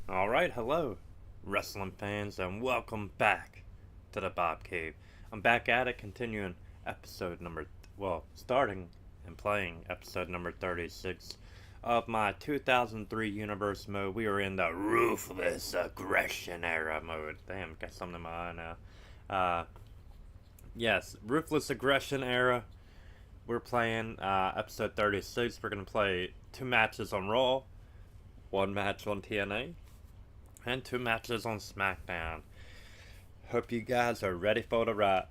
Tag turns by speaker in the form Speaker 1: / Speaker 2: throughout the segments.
Speaker 1: Alright, hello, wrestling fans, and welcome back to the Bob Cave. I'm back at it, continuing starting and playing episode number 36 of my 2003 Universe mode. We are in the Ruthless Aggression era mode. Damn, got something in my eye now. Yes, Ruthless Aggression era. We're playing episode 36. We're going to play 2 matches on Raw, 1 match on TNA, and 2 matches on SmackDown. Hope you guys are ready for the ride.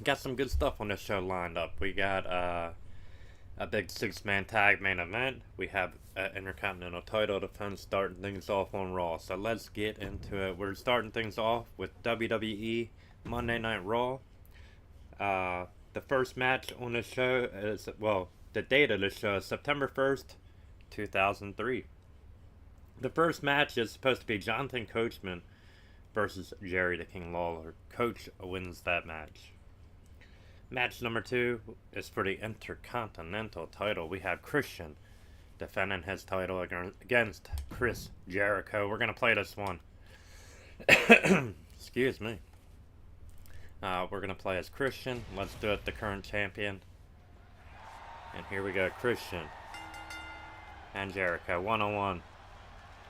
Speaker 1: Got some good stuff on this show lined up. We got a big 6-man tag main event. We have an Intercontinental title defense starting things off on Raw. So let's get into it. We're starting things off with WWE Monday Night Raw. The first match on this show is, the date of this show is September 1st, 2003. The first match is supposed to be Jonathan Coachman versus Jerry the King Lawler. Coach wins that match. Match number 2 is for the Intercontinental title. We have Christian defending his title against Chris Jericho. We're going to play this one. Excuse me. We're going to play as Christian. Let's do it, the current champion. And here we go, Christian and Jericho, 1-on-1.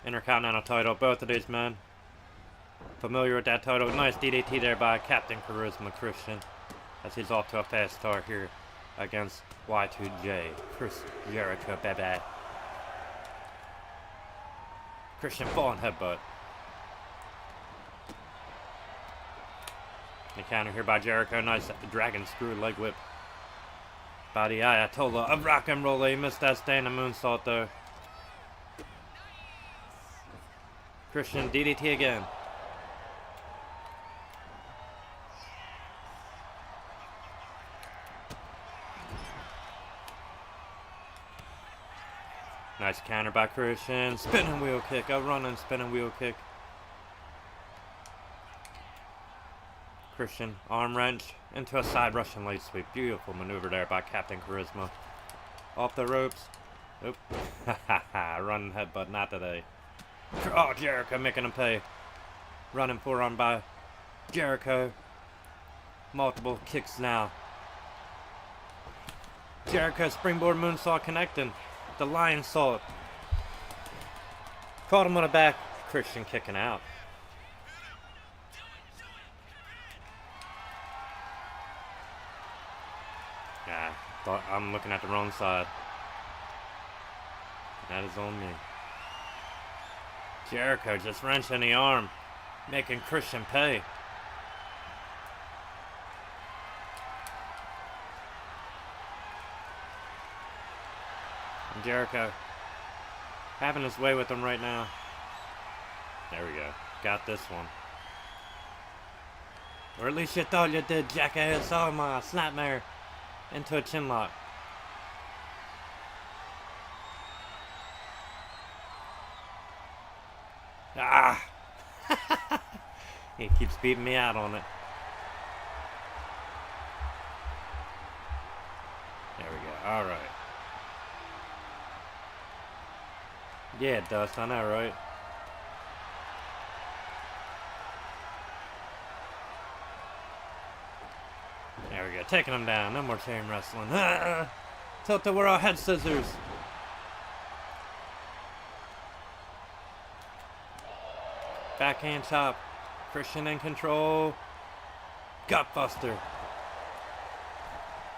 Speaker 1: Intercontinental title, both of these men familiar with that title. Nice DDT there by Captain Charisma Christian, as he's off to a fast start here against Y2J, Chris Jericho, baby. Christian falling headbutt. The counter here by Jericho. Nice dragon screw leg whip by the Ayatollah of rock and roll. He missed that standing moonsault though. Christian DDT again. Nice counter by Christian. Spinning wheel kick. A running spinning wheel kick. Christian arm wrench into a side Russian leg sweep. Beautiful maneuver there by Captain Charisma. Off the ropes. Oop. Running headbutt. Not today. Oh, Jericho making him pay. Running forearm by Jericho. Multiple kicks now. Jericho springboard moonsault connecting. The lion salt. Caught him on the back. Christian kicking out. Yeah, thought I'm looking at the wrong side. That is on me. Jericho just wrenching the arm, making Christian pay. And Jericho having his way with him right now. There we go. Got this one. Or at least you thought you did, jackass. Oh my, snapmare into a chin lock. Ah! He keeps beating me out on it. There we go. Alright. Yeah, it does. I know, right? There we go. Taking him down. No more chain wrestling. Tilt-a-whirl head scissors. Backhand chop. Christian in control. Gutbuster.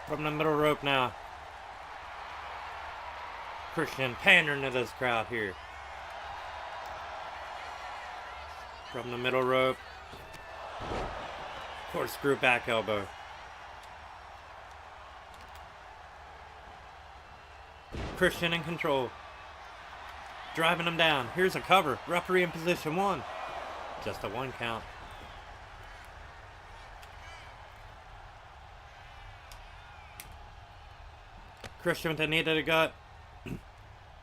Speaker 1: From the middle rope now. Christian pandering to this crowd here. From the middle rope. Corkscrew back elbow. Christian in control. Driving him down. Here's a cover. Referee in position 1. Just a 1 count. Christian with a knee to the gut.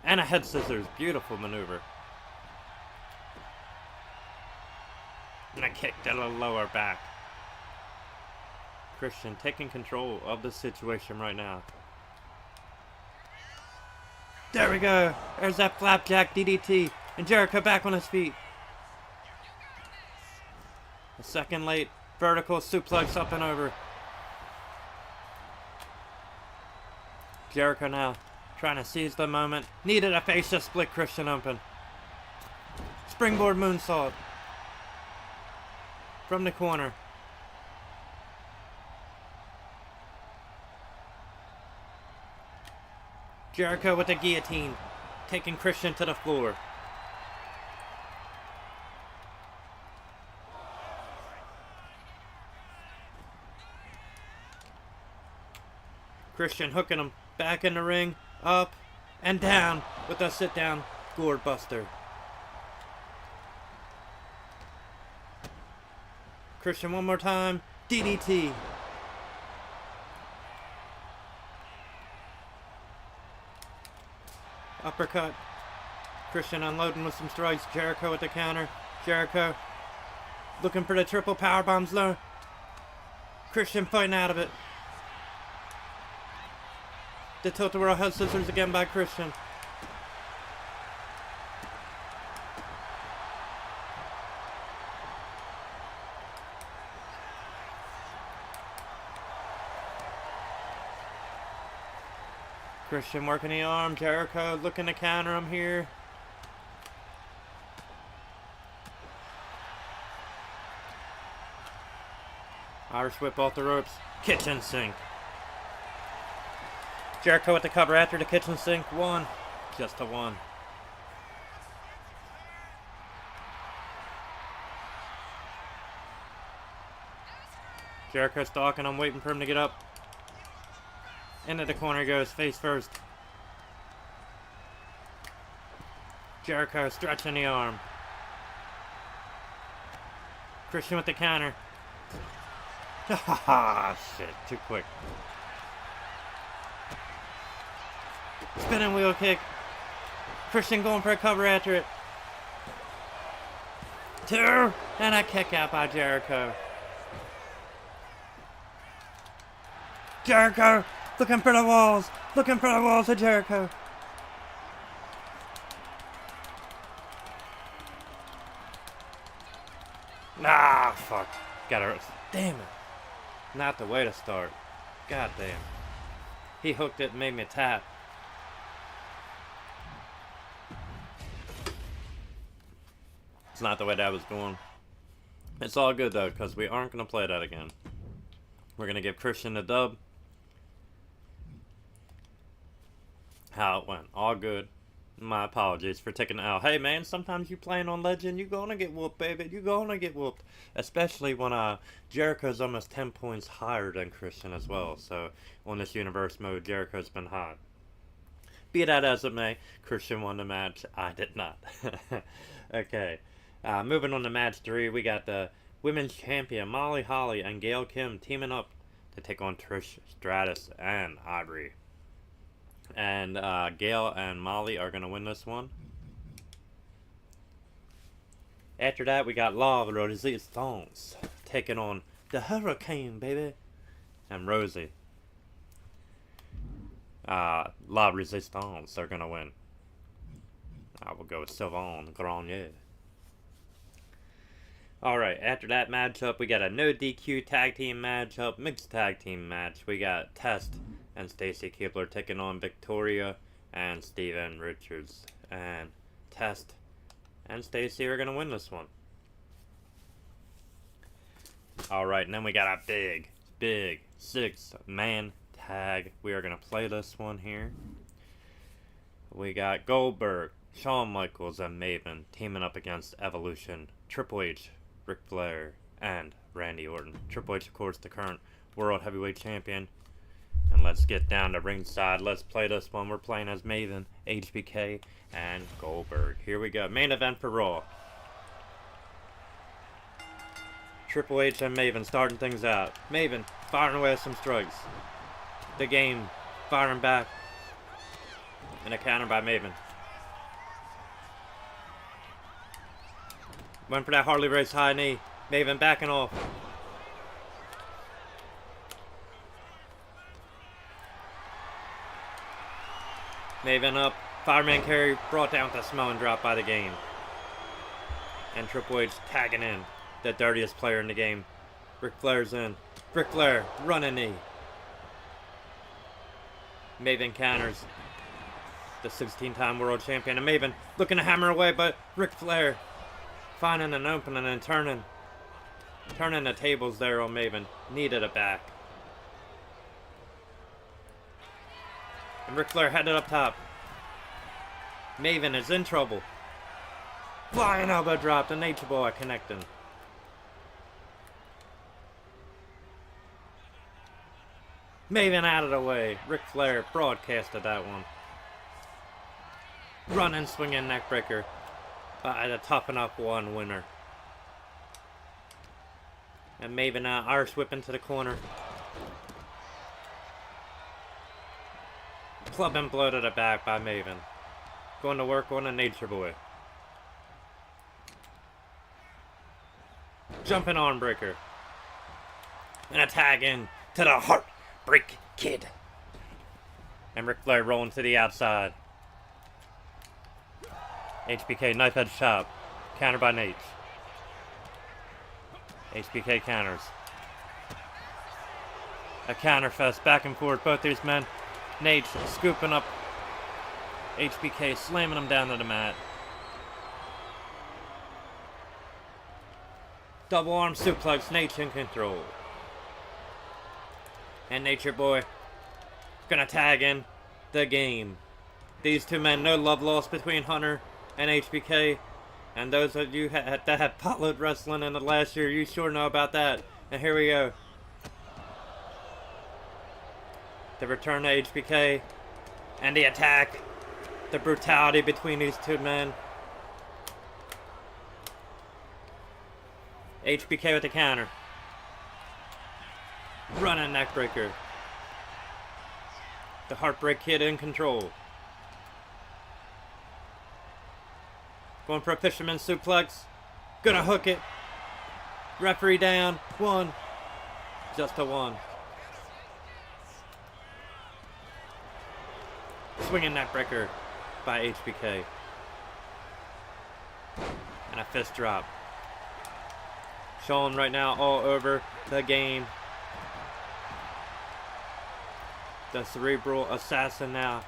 Speaker 1: And a head scissors. Beautiful maneuver. And a kick to the lower back. Christian taking control of the situation right now. There we go. There's that flapjack DDT. And Jericho back on his feet. A second late. Vertical suplex up and over. Jericho now trying to seize the moment. Needed a face to split Christian open. Springboard moonsault. From the corner. Jericho with the guillotine. Taking Christian to the floor. Christian hooking him back in the ring, up and down with a sit-down gourd buster. Christian one more time, DDT. Uppercut. Christian unloading with some strikes. Jericho at the counter. Jericho looking for the triple power bombs low. Christian fighting out of it. The tilt-a-whirl head scissors again by Christian. Christian working the arm. Jericho looking to counter him here. Irish whip off the ropes. Kitchen sink. Jericho with the cover after the kitchen sink. One. Just a one. Jericho stalking him, waiting for him to get up. Into the corner goes, face first. Jericho stretching the arm. Christian with the counter. Ha shit, too quick. Spinning wheel kick. Christian going for a cover after it. Two. And a kick out by Jericho. Jericho looking for the walls. Looking for the walls of Jericho. Ah, fuck. Got her. Damn it. Not the way to start. God damn. He hooked it and made me tap. It's not the way that was going. It's all good though, because we aren't going to play that again. We're going to give Christian the dub. How it went. All good. My apologies for taking the L. Hey man, sometimes you playing on Legend, you're going to get whooped, baby. You're going to get whooped. Especially when Jericho's almost 10 points higher than Christian as well. So on this universe mode, Jericho's been hot. Be that as it may, Christian won the match. I did not. Okay. Moving on to match 3, we got the women's champion Molly Holly and Gail Kim teaming up to take on Trish Stratus and Aubrey. And Gail and Molly are going to win this one. After that, we got La Resistance taking on the Hurricane, baby, and Rosie. La Resistance are going to win. I will go with Sylvain Grenier. Alright, after that matchup, we got a no DQ tag team matchup, mixed tag team match. We got Test and Stacy Keibler taking on Victoria and Steven Richards. And Test and Stacy are going to win this one. Alright, and then we got a big 6-man tag. We are going to play this one here. We got Goldberg, Shawn Michaels, and Maven teaming up against Evolution, Triple H, Ric Flair, and Randy Orton. Triple H, of course, the current World Heavyweight Champion. And let's get down to ringside. Let's play this one. We're playing as Maven, HBK, and Goldberg. Here we go. Main event for Raw. Triple H and Maven starting things out. Maven firing away with some strikes. The Game firing back. And a counter by Maven. Went for that Harley Race high knee. Maven backing off. Maven up. Fireman carry brought down with a Samoan drop by the game. And Triple H tagging in the dirtiest player in the game. Ric Flair's in. Ric Flair, running knee. Maven counters the 16-time world champion. And Maven looking to hammer away, but Ric Flair finding an opening and turning the tables there on Maven. Needed it back. And Ric Flair headed up top. Maven is in trouble. Flying elbow drop to Nature Boy connecting. Maven out of the way. Ric Flair broadcasted that one. Running, swinging neckbreaker by the Toughen Up 1 winner. And Maven Irish whip into the corner. Club and blow to the back by Maven. Going to work on a Nature Boy. Jumping arm breaker. And a tag in to the Heartbreak Kid. And Ric Flair rolling to the outside. HBK knife edge chop. Counter by Nate. HBK counters. A counter fest back and forth. Both these men. Nate scooping up HBK, slamming him down to the mat. Double arm suplex, Nate's in control. And Nature Boy gonna tag in the game. These two men, no love lost between Hunter and HBK. And those of you that have followed wrestling in the last year, you sure know about that. And here we go. The return to HBK. And the attack. The brutality between these two men. HBK with the counter. Running neckbreaker. The Heartbreak Kid in control. Going for a fisherman suplex. Gonna hook it. Referee down. 1. Just a 1. Swinging neckbreaker by HBK. And a fist drop. Showing right now all over the game. The cerebral assassin now.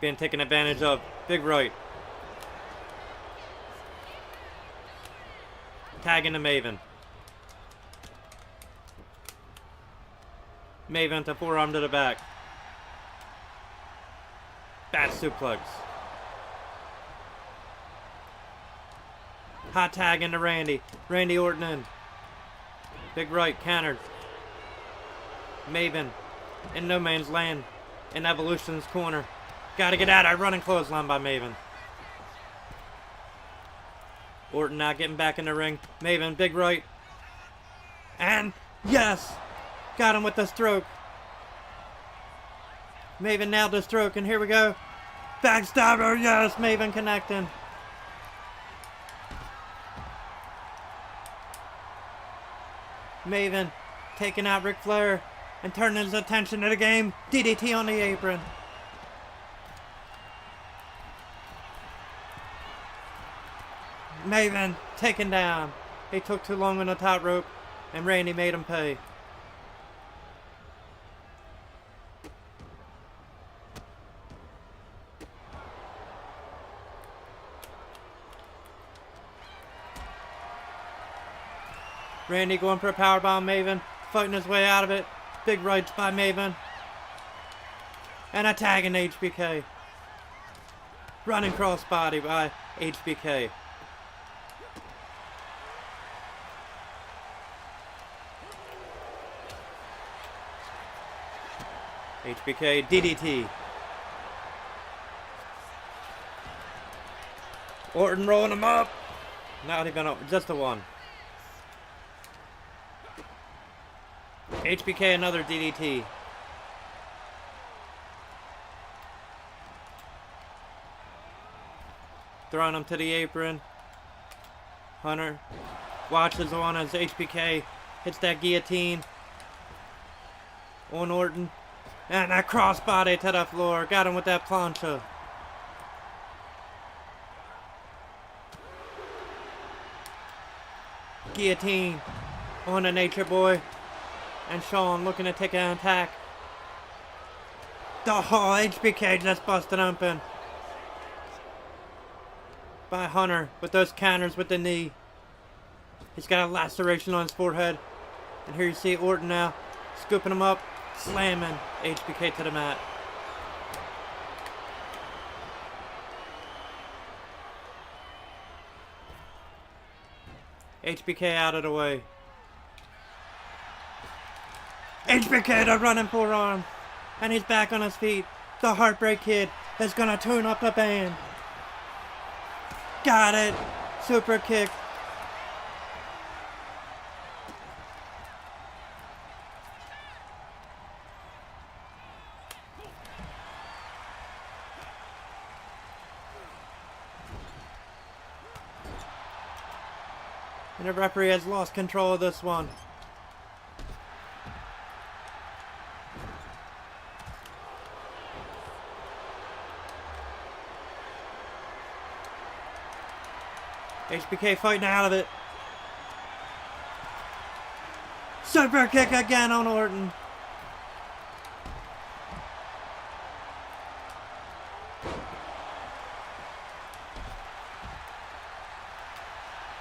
Speaker 1: Being taken advantage of. Big right. Tagging to Maven. Maven to forearm to the back. Bat suplex. Hot tag into Randy. Randy Orton in. Big right countered. Maven in no man's land in Evolution's corner. Gotta get out. Running clothesline by Maven. Orton now getting back in the ring. Maven, big right. And yes! Got him with the stroke. Maven nailed the stroke, and here we go. Backstabber, yes! Maven connecting. Maven taking out Ric Flair and turning his attention to the game. DDT on the apron. Maven taken down. He took too long on the top rope, and Randy made him pay. Randy going for a powerbomb. Maven fighting his way out of it. Big rights by Maven. And a tag in HBK. Running crossbody by HBK. HBK DDT. Orton rolling him up. Not even just a 1. HBK another DDT. Throwing him to the apron. Hunter watches on as HBK hits that guillotine on Orton. And a crossbody to the floor. Got him with that plancha. Guillotine on the Nature Boy. And Sean looking to take an attack. The whole HBK just busted open by Hunter with those counters with the knee. He's got a laceration on his forehead. And here you see Orton now scooping him up, slamming HBK to the mat. HBK out of the way. HBK the running forearm. And he's back on his feet. The Heartbreak Kid is going to tune up the band. Got it. Super kick. And the referee has lost control of this one. HBK fighting out of it. Super kick again on Orton.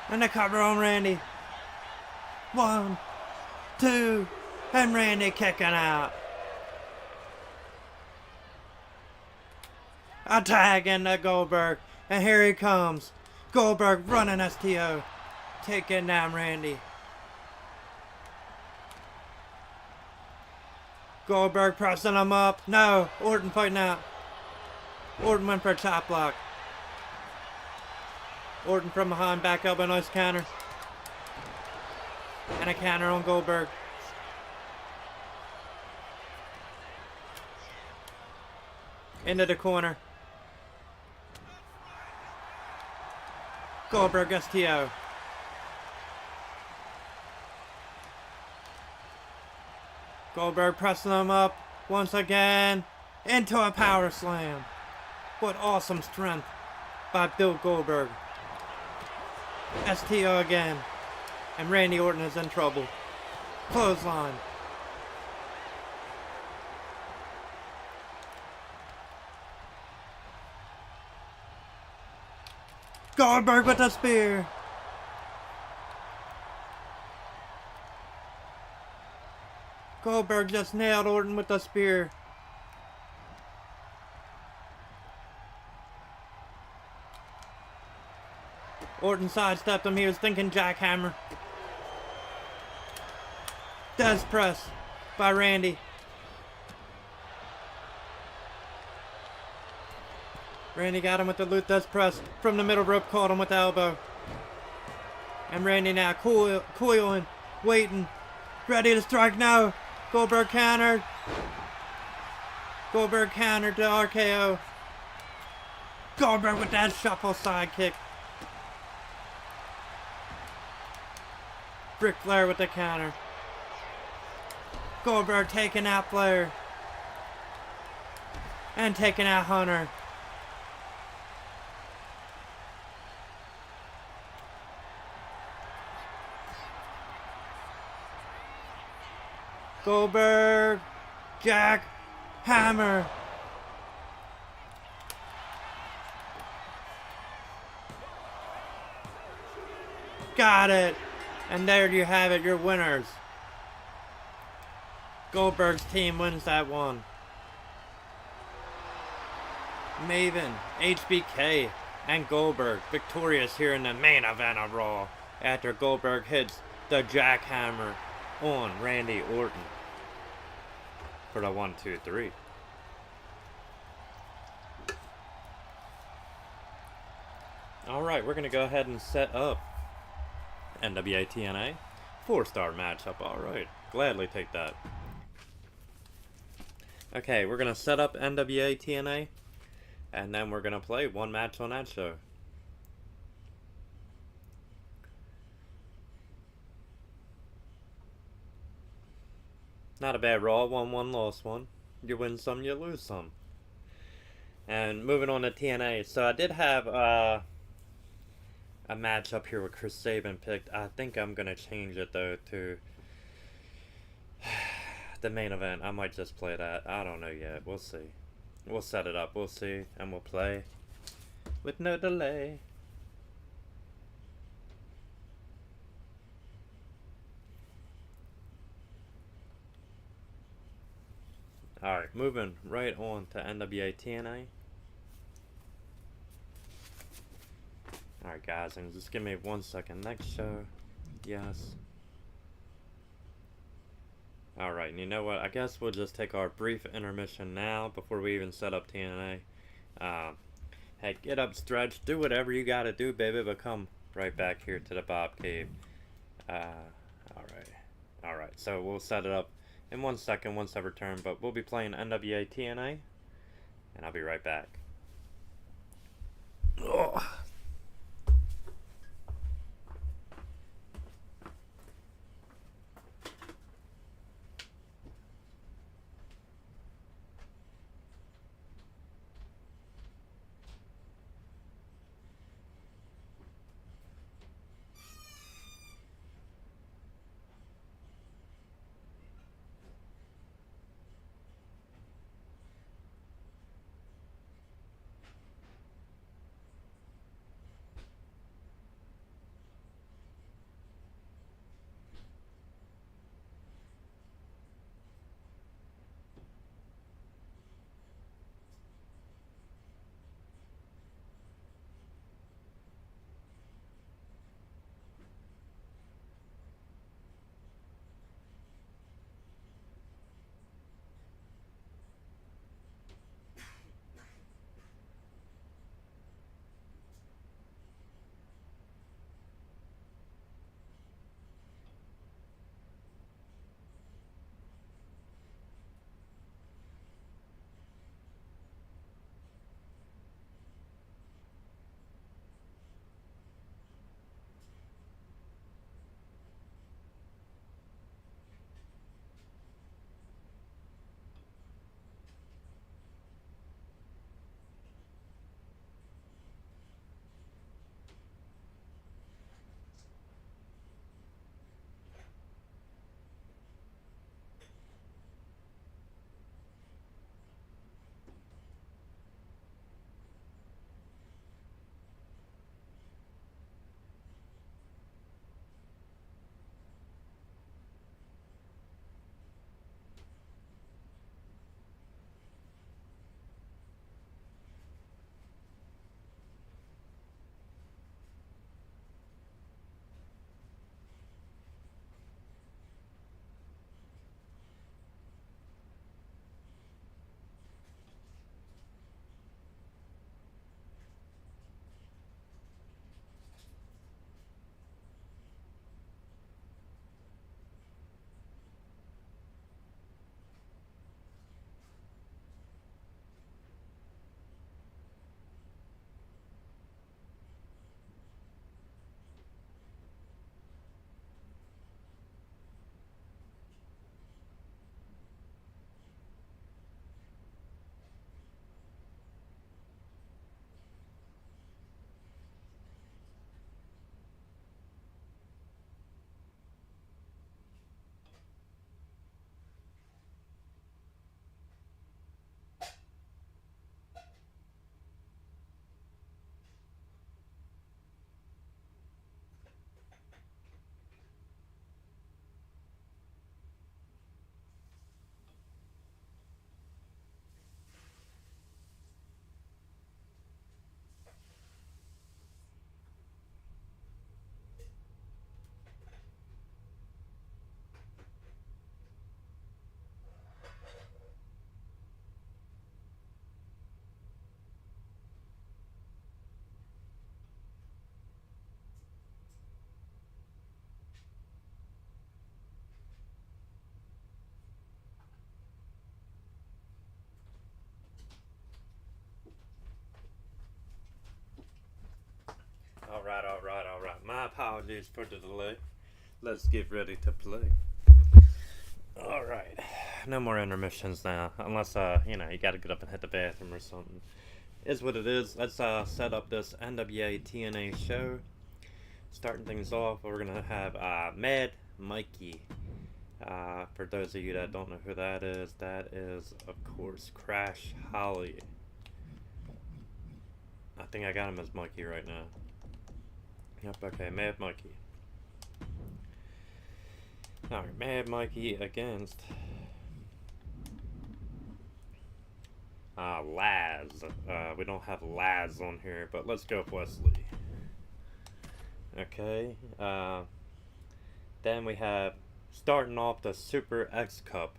Speaker 1: And the cover on Randy. 1, 2, and Randy kicking out. A tag into Goldberg, and here he comes. Goldberg running STO, taking down Randy. Goldberg pressing him up. No, Orton fighting out. Orton went for a chop block. Orton from behind, back elbow, nice counter. And a counter on Goldberg. Into the corner. Goldberg STO. Goldberg pressing him up once again into a power slam. What awesome strength by Bill Goldberg. STO again. And Randy Orton is in trouble. Clothesline. Goldberg with the spear. Goldberg just nailed Orton with the spear. Orton sidestepped him. He was thinking jackhammer. Death press by Randy. Randy got him with the Ruthless press from the middle rope, caught him with the elbow. And Randy now coiling, waiting, ready to strike now. Goldberg countered. Goldberg countered to RKO. Goldberg with that shuffle sidekick. Ric Flair with the counter. Goldberg taking out Flair. And taking out Hunter. Goldberg, Jack, Hammer. Got it. And there you have it, your winners. Goldberg's team wins that one. Maven, HBK, and Goldberg victorious here in the main event of Raw after Goldberg hits the jackhammer on Randy Orton for the 1, 2, 3. Alright, we're going to go ahead and set up NWA TNA 4-star matchup. Alright, gladly take that. Okay, we're going to set up NWA TNA and then we're going to play one match on that show. Not a bad Raw, 1-1 lost one. You win some, you lose some. And moving on to TNA, so I did have a match up here with Chris Sabin picked. I think I'm gonna change it though to the main event. I might just play that. I don't know yet. We'll see. We'll set it up. We'll see, and we'll play with no delay. Alright, moving right on to NWA TNA. Alright guys, and just give me 1 second. Next show. Yes. Alright, and you know what? I guess we'll just take our brief intermission now before we even set up TNA. Hey, get up, stretch, do whatever you gotta do, baby, but come right back here to the Bob Cave. Alright, so we'll set it up in 1 second once I return, but we'll be playing NWA TNA, and I'll be right back. Ugh. Alright. My apologies for the delay. Let's get ready to play. Alright. no more intermissions now. Unless, you know, you gotta get up and hit the bathroom or something. Is what it is. Let's, set up this NWA TNA show. Starting things off, we're gonna have, Mad Mikey. For those of you that don't know who that is, of course, Crash Holly. I think I got him as Mikey right now. Yep, okay, Mad Mikey. Alright, Mad Mikey against Laz. We don't have Laz on here, but let's go with Wesley. Okay, then we have, starting off, the Super X Cup.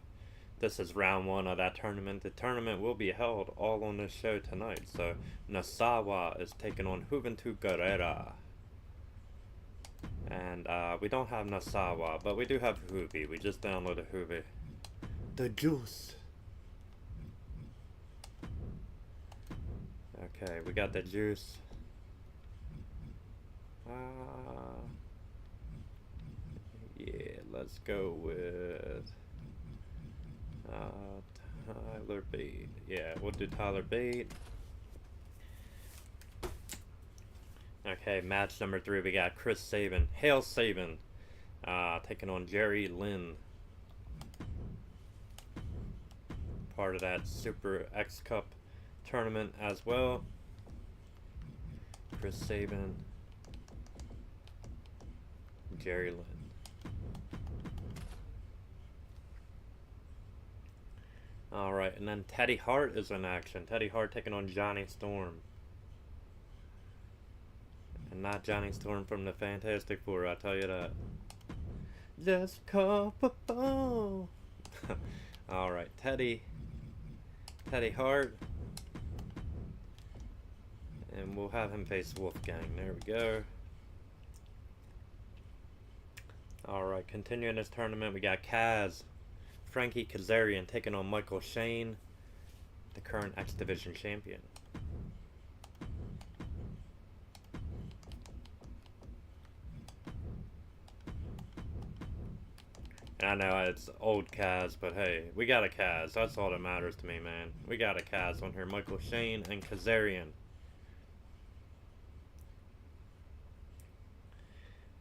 Speaker 1: This is round one of that tournament. The tournament will be held all on this show tonight. So, Nasawa is taking on Juventud Guerrera. And, we don't have Nasawa, but we do have Juvi. We just downloaded Juvi. The juice. Okay, we got the juice. Yeah, let's go with Tyler Bate. Yeah, we'll do Tyler Bate. Okay, match number 3, we got Chris Sabin, Hail Sabin, taking on Jerry Lynn. Part of that Super X Cup tournament as well. Chris Sabin, Jerry Lynn. Alright, and then Teddy Hart is in action. Teddy Hart taking on Johnny Storm. And not Johnny Storm from the Fantastic Four, I'll tell you that. Just call for ball. Alright, Teddy Hart. And we'll have him face Wolfgang. There we go. Alright, continuing this tournament, we got Kaz, Frankie Kazarian taking on Michael Shane, the current X Division champion. And I know it's old Kaz, but hey, we got a Kaz. That's all that matters to me, man. We got a Kaz on here. Michael Shane and Kazarian.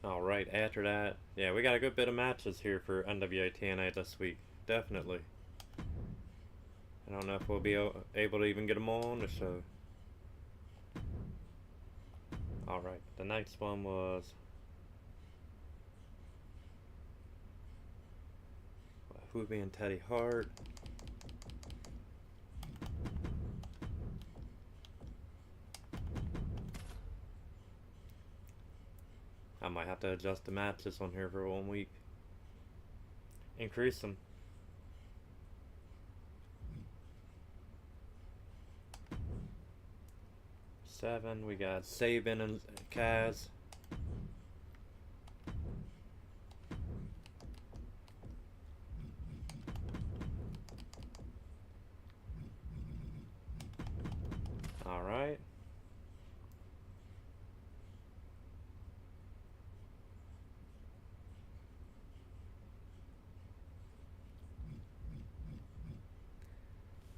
Speaker 1: Alright, after that, yeah, we got a good bit of matches here for NWA TNA this week. Definitely. I don't know if we'll be able to even get them all on the show. Alright, the next one was Juvi and Teddy Hart. I might have to adjust the matches on here for 1 week. Increase them. Seven, we got Sabin and Kaz. Alright.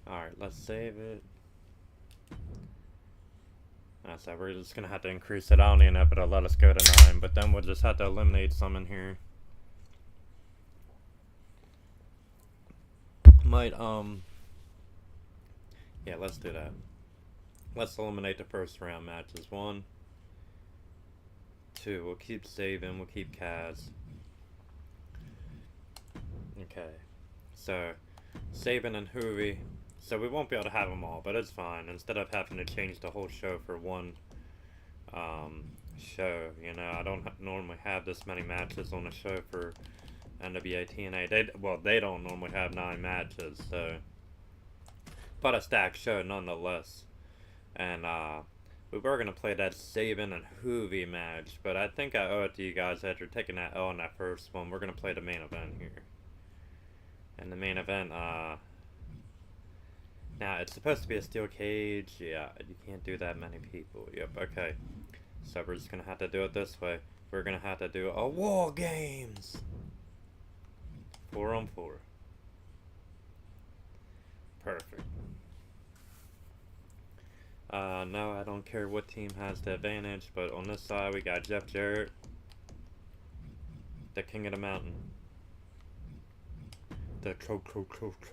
Speaker 1: Alright, let's save it. So we're just gonna have to increase it. I don't even know if it'll let us go to 9, but then we'll just have to eliminate some in here. Might, yeah, let's do that. Let's eliminate the first round matches. 1, 2, we'll keep saving, we'll keep Kaz. Okay, so Sabin and Juvi. So we won't be able to have them all, but it's fine. Instead of having to change the whole show for one show, you know, I don't normally have this many matches on a show for NWA TNA. They don't normally have 9 matches, so, but a stacked show nonetheless. And we were gonna play that Sabin and Juvi match, but I think I owe it to you guys after taking that L in that first one. We're gonna play the main event here, and the main event, now, it's supposed to be a steel cage. Yeah, you can't do that many people. Yep, okay. So we're just going to have to do it this way. We're going to have to do a War Games. 4-on-4. Perfect. No, I don't care what team has the advantage, but on this side we got Jeff Jarrett, the king of the mountain. The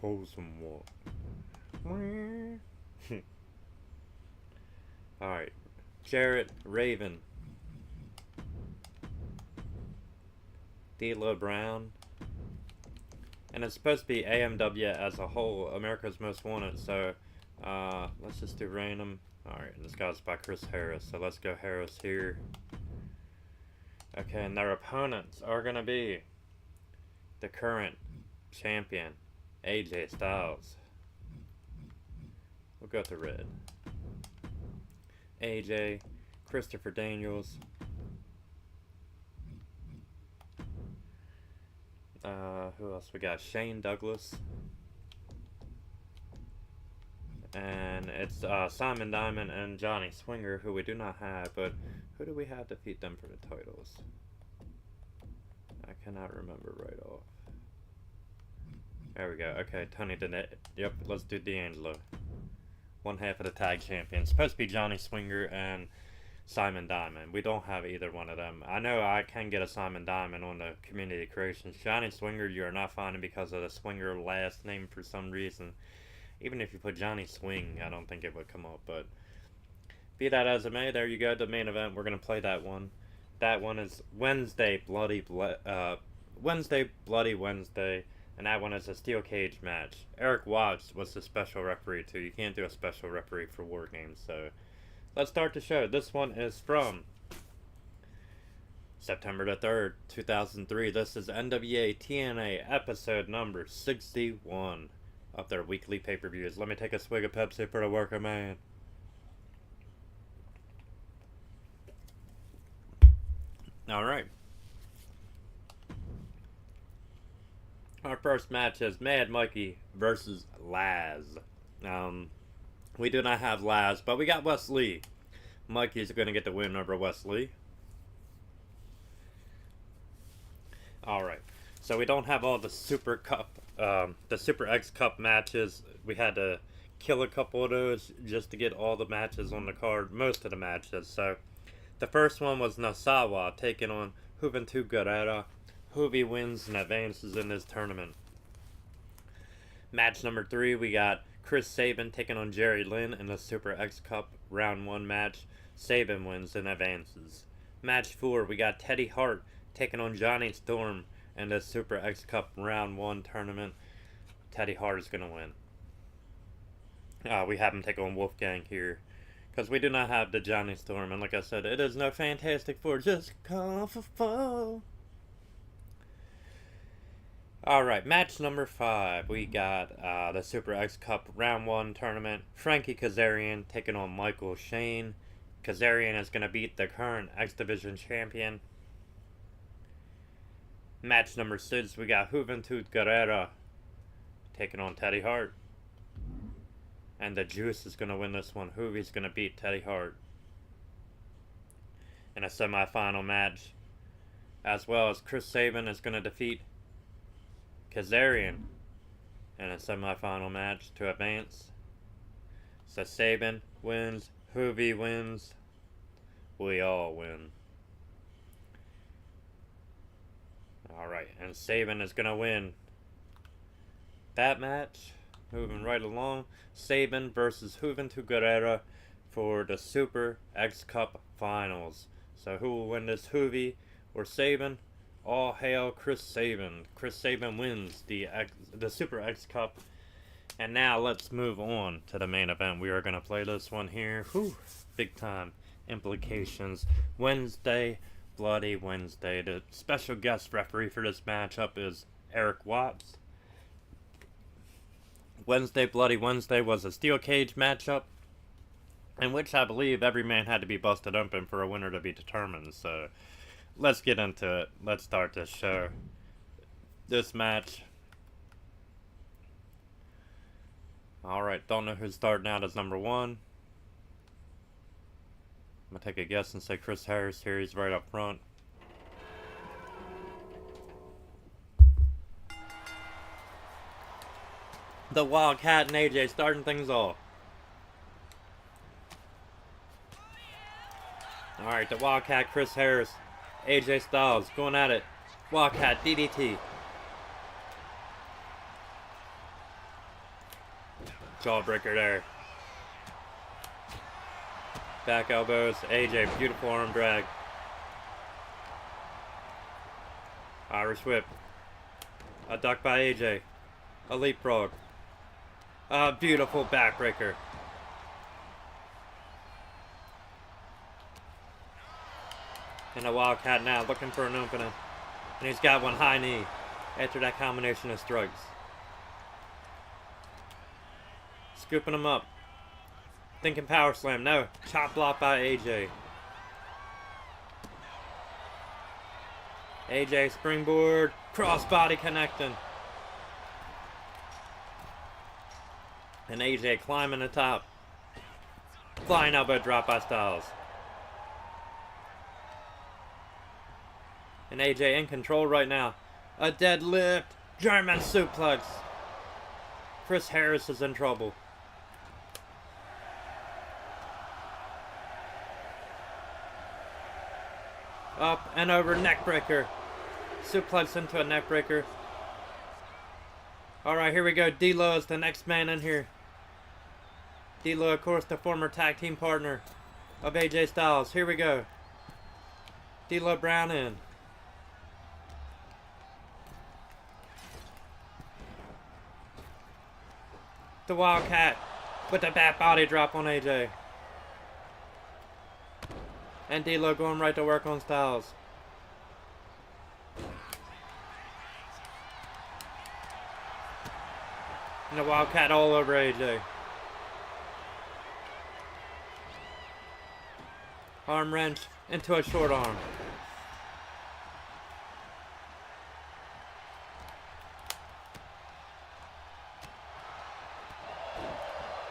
Speaker 1: chosen one. Alright. Jarrett, Raven. D'Lo Brown. And it's supposed to be AMW as a whole, America's Most Wanted, so let's just do random. Alright, this guy's by Chris Harris, so let's go Harris here. Okay, and their opponents are going to be the current champion, AJ Styles. We'll go with the red. AJ, Christopher Daniels. Who else we got? Shane Douglas. And it's Simon Diamond and Johnny Swinger, who we do not have, but who do we have to defeat them for the titles? I cannot remember right off. There we go. Okay, Tony Danette. Yep, let's do D'Angelo. One half of the tag champions. Supposed to be Johnny Swinger and Simon Diamond. We don't have either one of them. I know I can get a Simon Diamond on the community creations. Johnny Swinger, you are not finding because of the Swinger last name for some reason. Even if you put Johnny Swing, I don't think it would come up. But be that as it may, there you go. The main event. We're gonna play that one. That one is Wednesday, Bloody Wednesday. And that one is a steel cage match. Eric Watts was the special referee too. You can't do a special referee for War Games, so let's start the show. This one is from September the 3rd, 2003. This is NWA TNA episode number 61 of their weekly pay-per-views. Let me take a swig of Pepsi for the worker man. Alright. Our first match is Mad Mikey versus Laz. We do not have Laz, but we got Wes Lee. Mikey's going to get the win over Wes Lee. Alright, so we don't have all the Super Cup, the Super X Cup matches. We had to kill a couple of those just to get all the matches on the card, most of the matches. So the first one was Nasawa taking on Juventud Guerrera. Juvi wins and advances in this tournament. Match number 3, we got Chris Sabin taking on Jerry Lynn in the Super X Cup Round 1 match. Sabin wins and advances. Match 4, we got Teddy Hart taking on Johnny Storm in the Super X Cup Round 1 tournament. Teddy Hart is going to win. We have him take on Wolfgang here, because we do not have the Johnny Storm. And like I said, it is no Fantastic Four, just call for foe. Alright, match number 5. We got the Super X Cup Round 1 tournament. Frankie Kazarian taking on Michael Shane. Kazarian is going to beat the current X Division champion. Match number 6, we got Juventud Guerrera taking on Teddy Hart. And the Juice is going to win this one. Juvi's going to beat Teddy Hart in a semi-final match. As well as Chris Sabin is going to defeat Kazarian in a semi-final match to advance. So Sabin wins, Juvi wins, we all win. Alright, and Sabin is going to win that match. Moving right along, Sabin versus Juventud Guerrera for the Super X Cup Finals. So who will win this, Juvi or Sabin? All hail Chris Sabin. Chris Sabin wins the Super X Cup. And now let's move on to the main event. We are going to play this one here. Whew, big time implications. Wednesday, Bloody Wednesday. The special guest referee for this matchup is Eric Watts. Wednesday, Bloody Wednesday was a steel cage matchup in which I believe every man had to be busted open for a winner to be determined. So let's get into it. Let's start this show. This match. Alright, don't know who's starting out as number 1. I'm going to take a guess and say Chris Harris here. He's right up front. The Wildcat and AJ starting things off. Alright, the Wildcat, Chris Harris. AJ Styles going at it. Wildcat, DDT. Jawbreaker there. Back elbows. AJ, beautiful arm drag. Irish whip. A duck by AJ. A leapfrog. A beautiful backbreaker. And a Wildcat now looking for an opening. And he's got one high knee after that combination of strikes. Scooping him up. Thinking power slam. No. Chop block by AJ. AJ springboard. Crossbody connecting. And AJ climbing the top. Flying elbow drop by Styles. And AJ in control right now. A deadlift. German suplex. Chris Harris is in trouble. Up and over, neckbreaker. Suplex into a neckbreaker. Alright, here we go. D'Lo is the next man in here. D'Lo, of course, the former tag team partner of AJ Styles. Here we go. D'Lo Brown in. The Wildcat with the back body drop on AJ. And D'Lo going right to work on Styles. And the Wildcat all over AJ. Arm wrench into a short arm.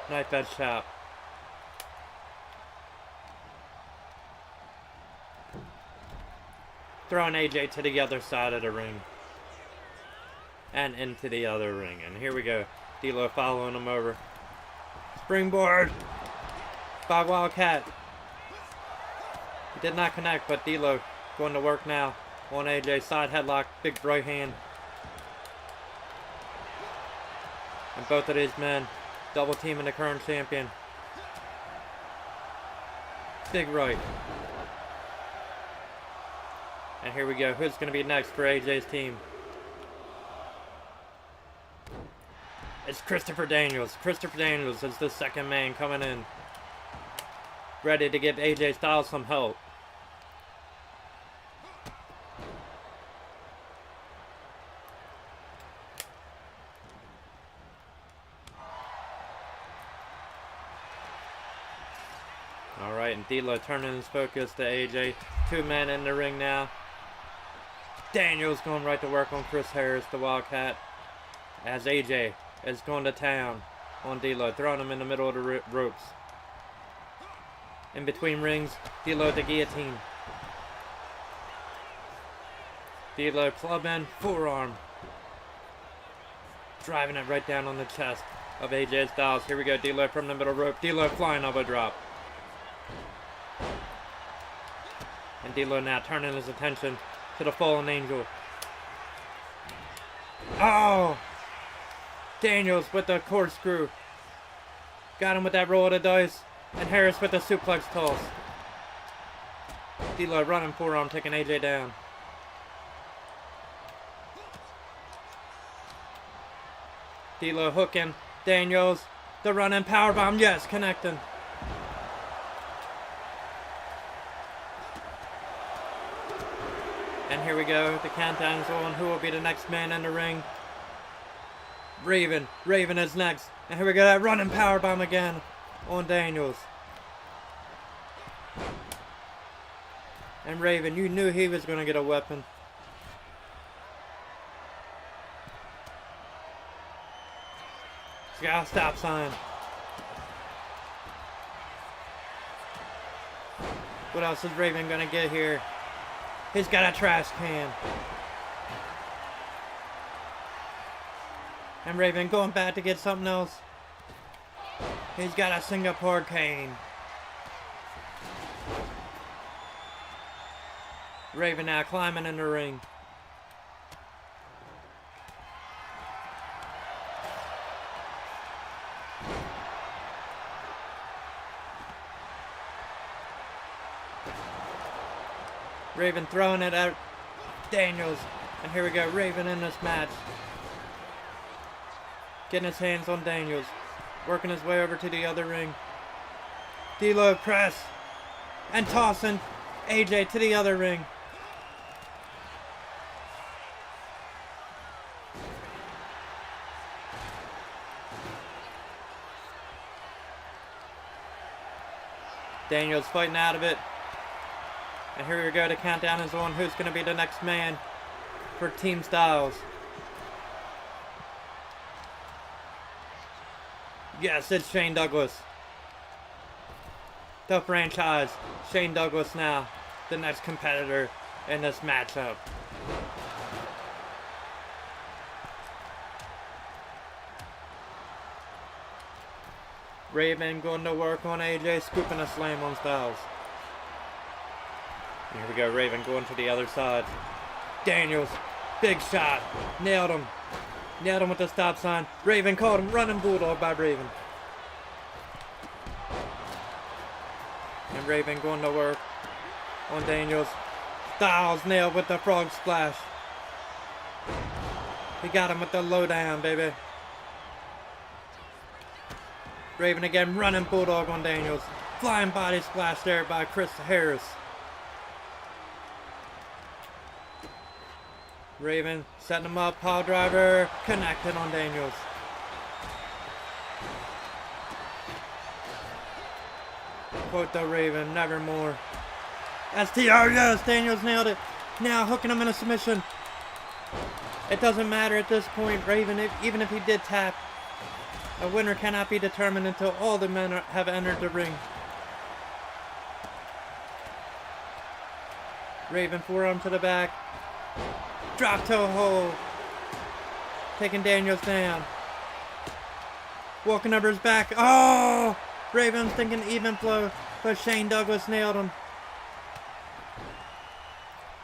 Speaker 1: Knife edge chop. Throwing AJ to the other side of the ring. And into the other ring. And here we go. D'Lo following him over. Springboard by Wildcat. He did not connect, but D'Lo going to work now on AJ. Side headlock, big right hand. And both of these men double teaming the current champion. Big right. And here we go. Who's going to be next for AJ's team? It's Christopher Daniels. Christopher Daniels is the second man coming in. Ready to give AJ Styles some help. Alright, and D'Lo turning his focus to AJ. Two men in the ring now. Daniels going right to work on Chris Harris, the Wildcat. As AJ is going to town on D'Lo, throwing him in the middle of the ropes. In between rings, D'Lo the guillotine. D'Lo club in, forearm. Driving it right down on the chest of AJ Styles. Here we go, D'Lo from the middle rope. D'Lo flying elbow drop. And D'Lo now turning his attention to the fallen angel. Oh! Daniels with the corkscrew. Got him with that roll of the dice. And Harris with the suplex toss. D'Lo running forearm, taking AJ down. D'Lo hooking. Daniels. The running powerbomb. Yes, connecting. And here we go. The countdown is on. Who will be the next man in the ring? Raven. Raven is next. And here we go. That running powerbomb again on Daniels. And Raven, you knew he was going to get a weapon. He's got a stop sign. What else is Raven going to get here? He's got a trash can. And Raven going back to get something else. He's got a Singapore cane. Raven now climbing in the ring. Raven throwing it at Daniels. And here we go, Raven in this match. Getting his hands on Daniels. Working his way over to the other ring. D'Lo press. And tossing AJ to the other ring. Daniels fighting out of it. And here we go, the countdown is on. Who's going to be the next man for Team Styles? Yes, it's Shane Douglas. The franchise, Shane Douglas now, the next competitor in this matchup. Raven going to work on AJ, scooping a slam on Styles. Here we go, Raven going to the other side. Daniels, big shot, nailed him. Nailed him with the stop sign. Raven caught him, running bulldog by Raven. And Raven going to work on Daniels. Styles nailed with the frog splash. He got him with the lowdown, baby. Raven again, running bulldog on Daniels. Flying body splash there by Chris Harris. Raven setting him up, pile driver, connected on Daniels. Quote the Raven, nevermore. STR, yes, Daniels nailed it. Now hooking him in a submission. It doesn't matter at this point, Raven, even if he did tap. A winner cannot be determined until all the men have entered the ring. Raven forearm to the back. Drop toe hold. Taking Daniels down. Walking over his back. Oh! Raven's thinking even flow, but Shane Douglas nailed him.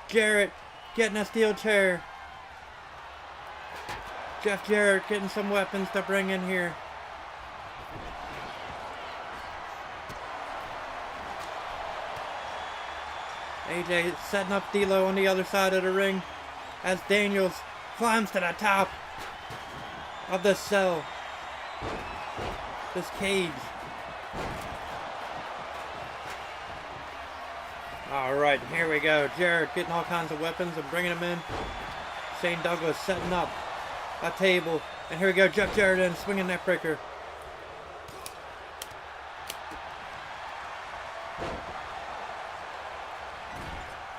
Speaker 1: Jarrett getting a steel chair. Jeff Jarrett getting some weapons to bring in here. AJ setting up D'Lo on the other side of the ring as Daniels climbs to the top of the cell. This cage. Alright, here we go. Jarrett getting all kinds of weapons and bringing them in. Shane Douglas setting up a table. And here we go, Jeff Jarrett in, swinging neck breaker.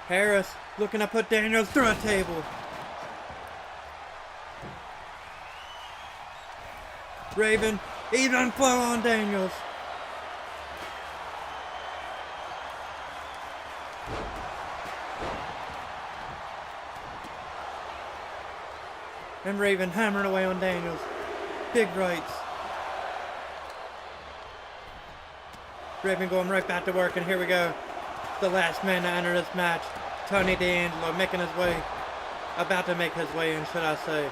Speaker 1: Harris looking to put Daniels through a table. Raven, even flow on Daniels. And Raven hammering away on Daniels. Big rights. Raven going right back to work, and here we go. The last man to enter this match. Tony D'Angelo making his way. About to make his way in, should I say.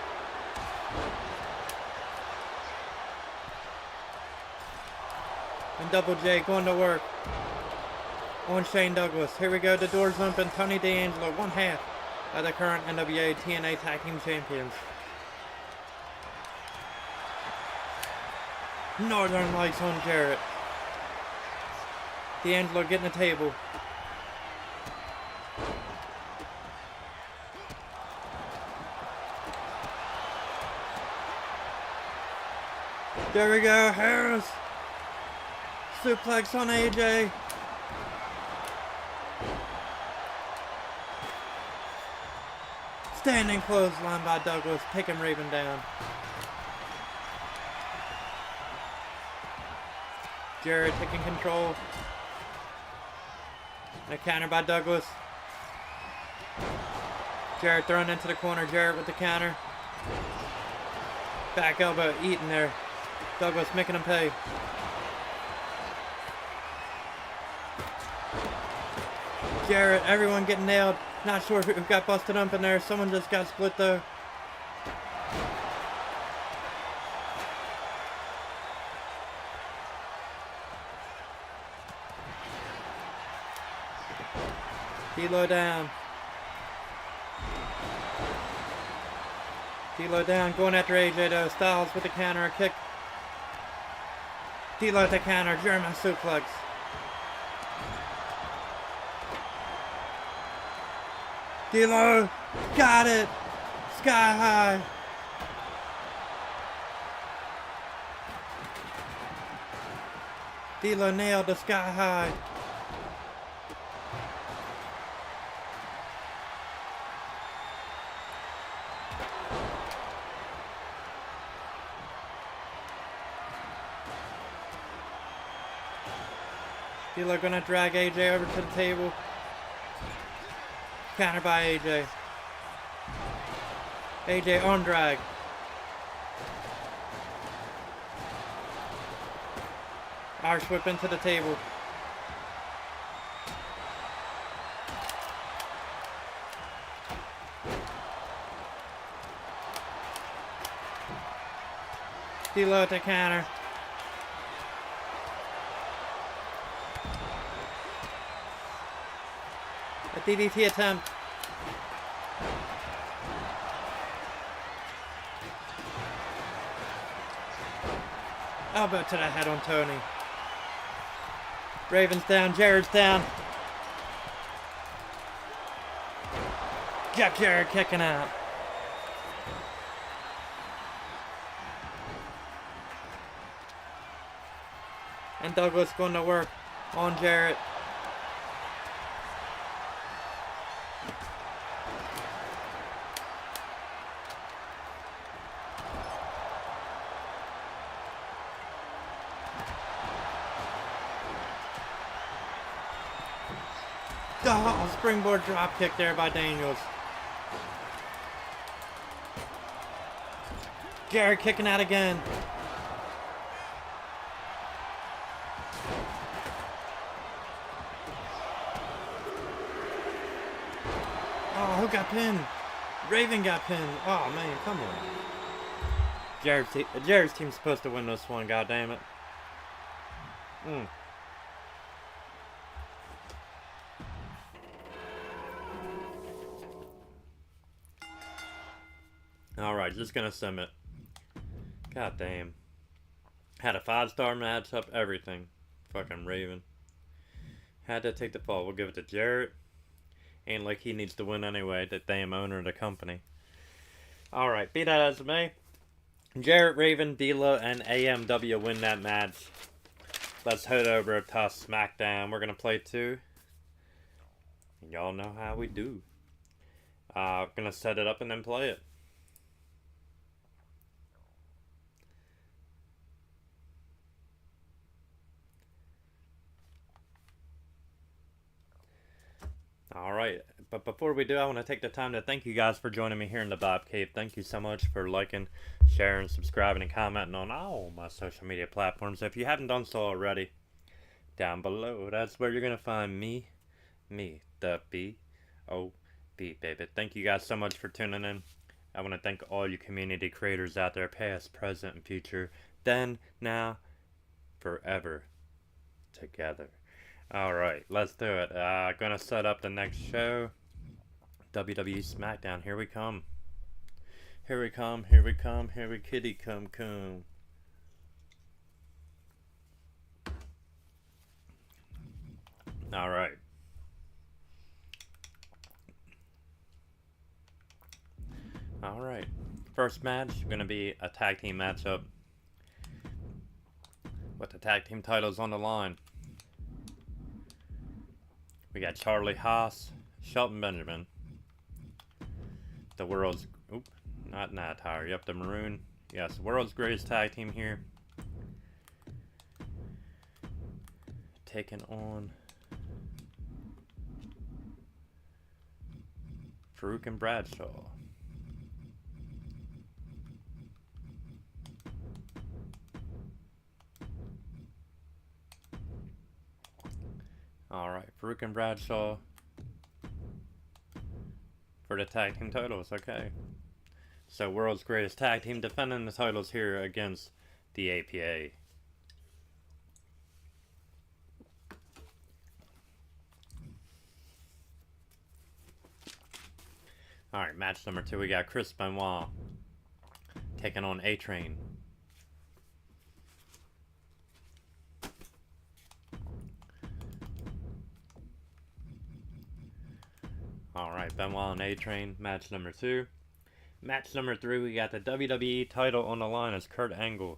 Speaker 1: And Double J going to work on Shane Douglas. Here we go, the door's open. Tony D'Angelo, one half of the current NWA TNA Tag Team Champions. Northern Lights on Jarrett. D'Angelo getting a table. There we go, Harris. Suplex on AJ. Standing clothesline by Douglas, taking Raven down. Jarrett taking control. And a counter by Douglas. Jarrett thrown into the corner. Jarrett with the counter. Back elbow eating there. Douglas making him pay. Jarrett, everyone getting nailed. Not sure who got busted up in there. Someone just got split though. D'Lo down. D'Lo down, going after AJ though. Styles with the counter, kick. D'Lo at the counter, German suplex. D'Lo, got it. Sky high. D'Lo nailed the sky high. D'Lo gonna drag AJ over to the table. Counter by AJ. AJ on drag. Irish whip into the table. D'Lo at the counter. A DDT attempt. Elbow to the head on Tony. Raven's down, Jared's down. Got Jared kicking out. And Douglas going to work on Jarrett. Oh, springboard drop kick there by Daniels. Jarrett kicking out again. Oh, who got pinned? Raven got pinned. Oh man, come on. Jared's team's supposed to win this one, goddammit. Alright, just gonna submit. God damn. Had a 5-star matchup, everything. Fucking Raven. Had to take the fall. We'll give it to Jarrett. Ain't like he needs to win anyway, the damn owner of the company. Alright, be that as it may. Jarrett, Raven, D'Lo, and AMW win that match. Let's head over to SmackDown. We're gonna play 2. Y'all know how we do. Gonna set it up and then play it. Alright, but before we do, I want to take the time to thank you guys for joining me here in the Bob Cave. Thank you so much for liking, sharing, subscribing, and commenting on all my social media platforms. If you haven't done so already, down below, that's where you're going to find me, the B.O.B. baby. Thank you guys so much for tuning in. I want to thank all you community creators out there, past, present, and future, then, now, forever, together. Alright, let's do it. Gonna set up the next show. WWE SmackDown. Here we come. Here we come, here we come, here we kitty come. Alright. Alright. First match, gonna be a tag team matchup. With the tag team titles on the line. We got Charlie Haas, Shelton Benjamin, the world's, not Nattire, yep, the Maroon, yes, world's greatest tag team here, taking on Farouk and Bradshaw. Alright, Farouk and Bradshaw for the tag team titles, okay. So, world's greatest tag team defending the titles here against the APA. Alright, match number 2, we got Chris Benoit taking on A-Train. Alright, Benoit and A-Train, match number 2. Match number 3, we got the WWE title on the line as Kurt Angle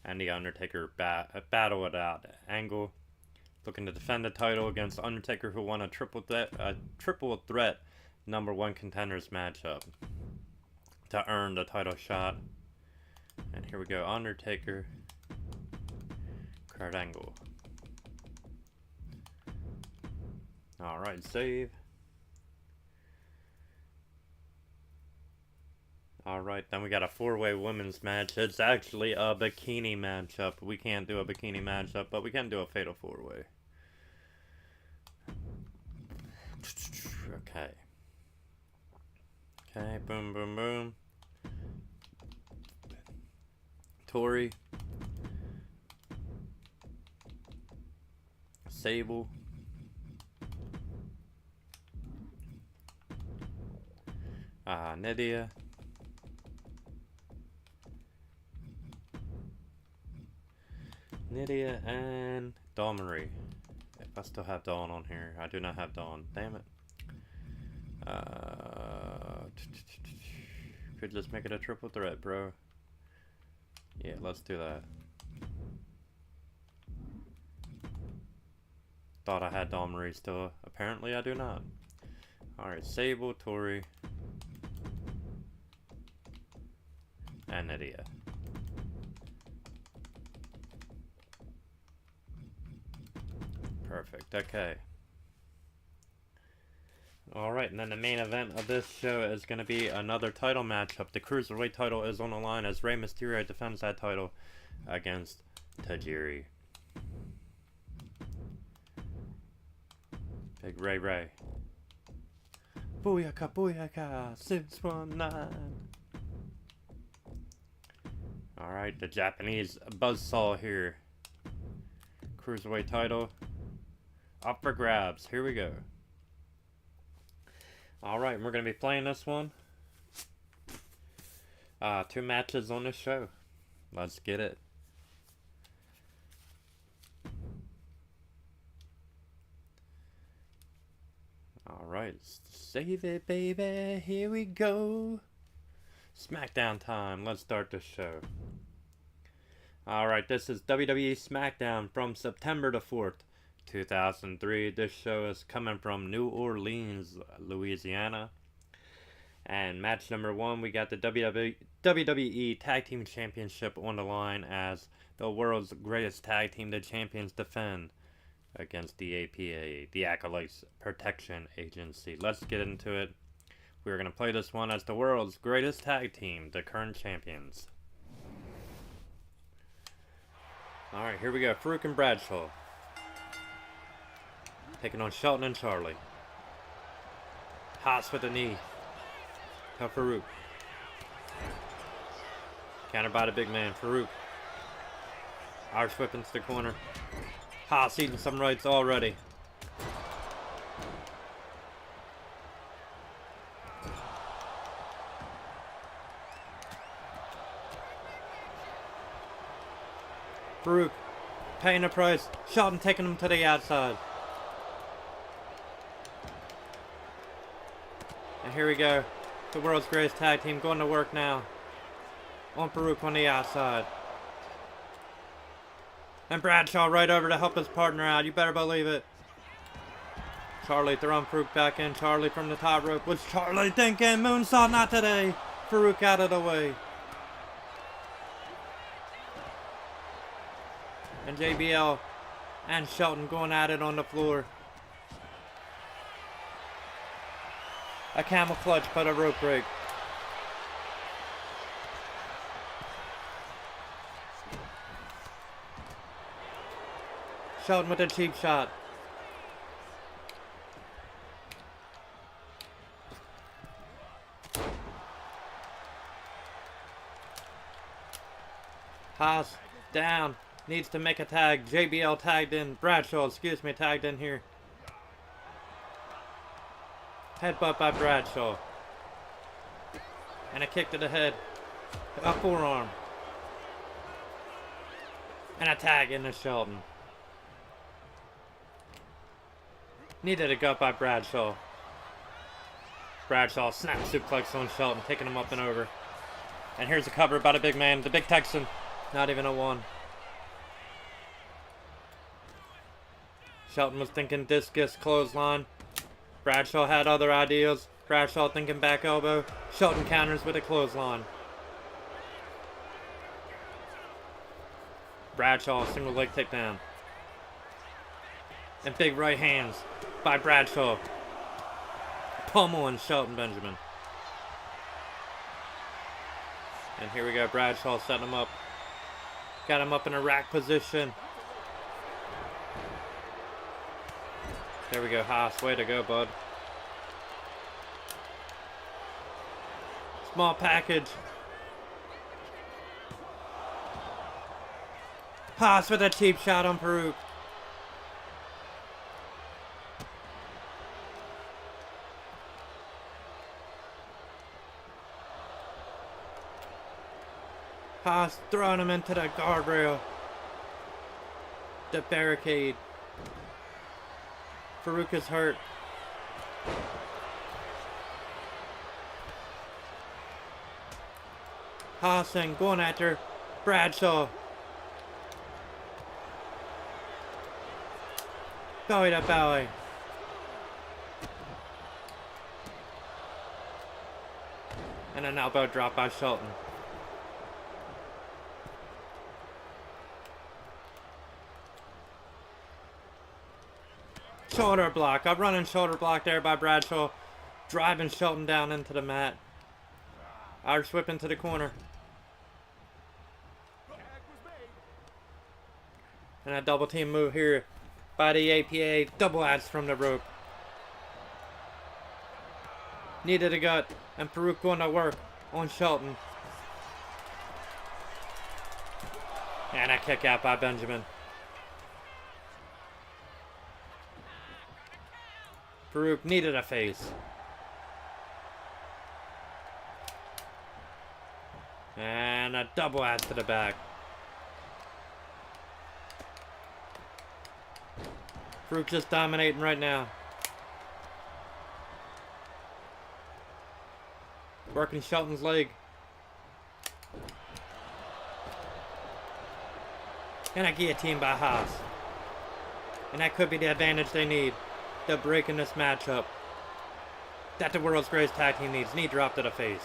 Speaker 1: and The Undertaker battle it out. Angle looking to defend the title against Undertaker, who won a triple threat #1 contenders matchup to earn the title shot. And here we go, Undertaker, Kurt Angle. Alright, save. Alright, then we got a 4-way women's match. It's actually a bikini matchup. We can't do a bikini matchup, but we can do a fatal 4-way. Okay. Okay, boom, boom, boom. Tori. Sable. Nydia. Nydia and Dawn Marie. If I still have Dawn on here. I do not have Dawn. Damn it. Could just make it a triple threat, bro. Yeah, let's do that. Thought I had Dawn Marie still. Apparently I do not. Alright, Sable, Tori, and Nydia. Perfect, okay. Alright, and then the main event of this show is going to be another title matchup. The Cruiserweight title is on the line as Rey Mysterio defends that title against Tajiri. Big Ray. Booyaka, booyaka, 619. Alright, the Japanese buzzsaw here. Cruiserweight title up for grabs. Here we go. Alright, we're going to be playing this one. 2 matches on this show. Let's get it. Alright, save it, baby. Here we go. SmackDown time. Let's start the show. Alright, this is WWE SmackDown from September the 4th, 2003. This show is coming from New Orleans, Louisiana. And match number 1, we got the WWE Tag Team Championship on the line as the world's greatest tag team, the champions, defend against the APA, the Acolytes Protection Agency. Let's get into it. We're going to play this one as the world's greatest tag team, the current champions. Alright, here we go. Farouk and Bradshaw taking on Shelton and Charlie. Haas with a knee. Tell Farouk. Countered by the big man, Farouk. Irish whip into the corner. Haas eating some rights already. Farouk paying the price. Shelton taking him to the outside. And here we go. The world's greatest tag team going to work now. On Farouk on the outside. And Bradshaw right over to help his partner out. You better believe it. Charlie throwing Farouk back in. Charlie from the top rope. What's Charlie thinking? Moonsault, not today. Farouk out of the way. And JBL and Shelton going at it on the floor. A camel clutch, but a rope break. Shelton with a cheap shot. Haas down. Needs to make a tag. JBL tagged in. Bradshaw, excuse me, tagged in here. Headbutt by Bradshaw. And a kick to the head. A forearm. And a tag into Shelton. Needed a gut by Bradshaw. Bradshaw snap suplex on Shelton, taking him up and over. And here's a cover by the big man, the big Texan. Not even a one. Shelton was thinking discus clothesline. Bradshaw had other ideas. Bradshaw thinking back elbow. Shelton counters with a clothesline. Bradshaw single leg takedown. And big right hands by Bradshaw. Pummeling Shelton Benjamin. And here we go, Bradshaw setting him up. Got him up in a rack position. There we go, Haas. Way to go, bud. Small package. Haas with a cheap shot on Farouk. Haas throwing him into the guardrail. The barricade. Farouk is hurt. Hassan going after Bradshaw. Belly to belly. And an elbow drop by Shelton. Shoulder block. A running shoulder block there by Bradshaw. Driving Shelton down into the mat. Irish whip into the corner. And a double team move here by the APA. Double axe from the rope. Needed a gut. And Farouk going to work on Shelton. And a kick out by Benjamin. Farouk needed a face. And a double axe to the back. Farouk just dominating right now. Working Shelton's leg. And a guillotine by Haas. And that could be the advantage they need. They're breaking this matchup that the world's greatest tag team needs. Knee drop to the face.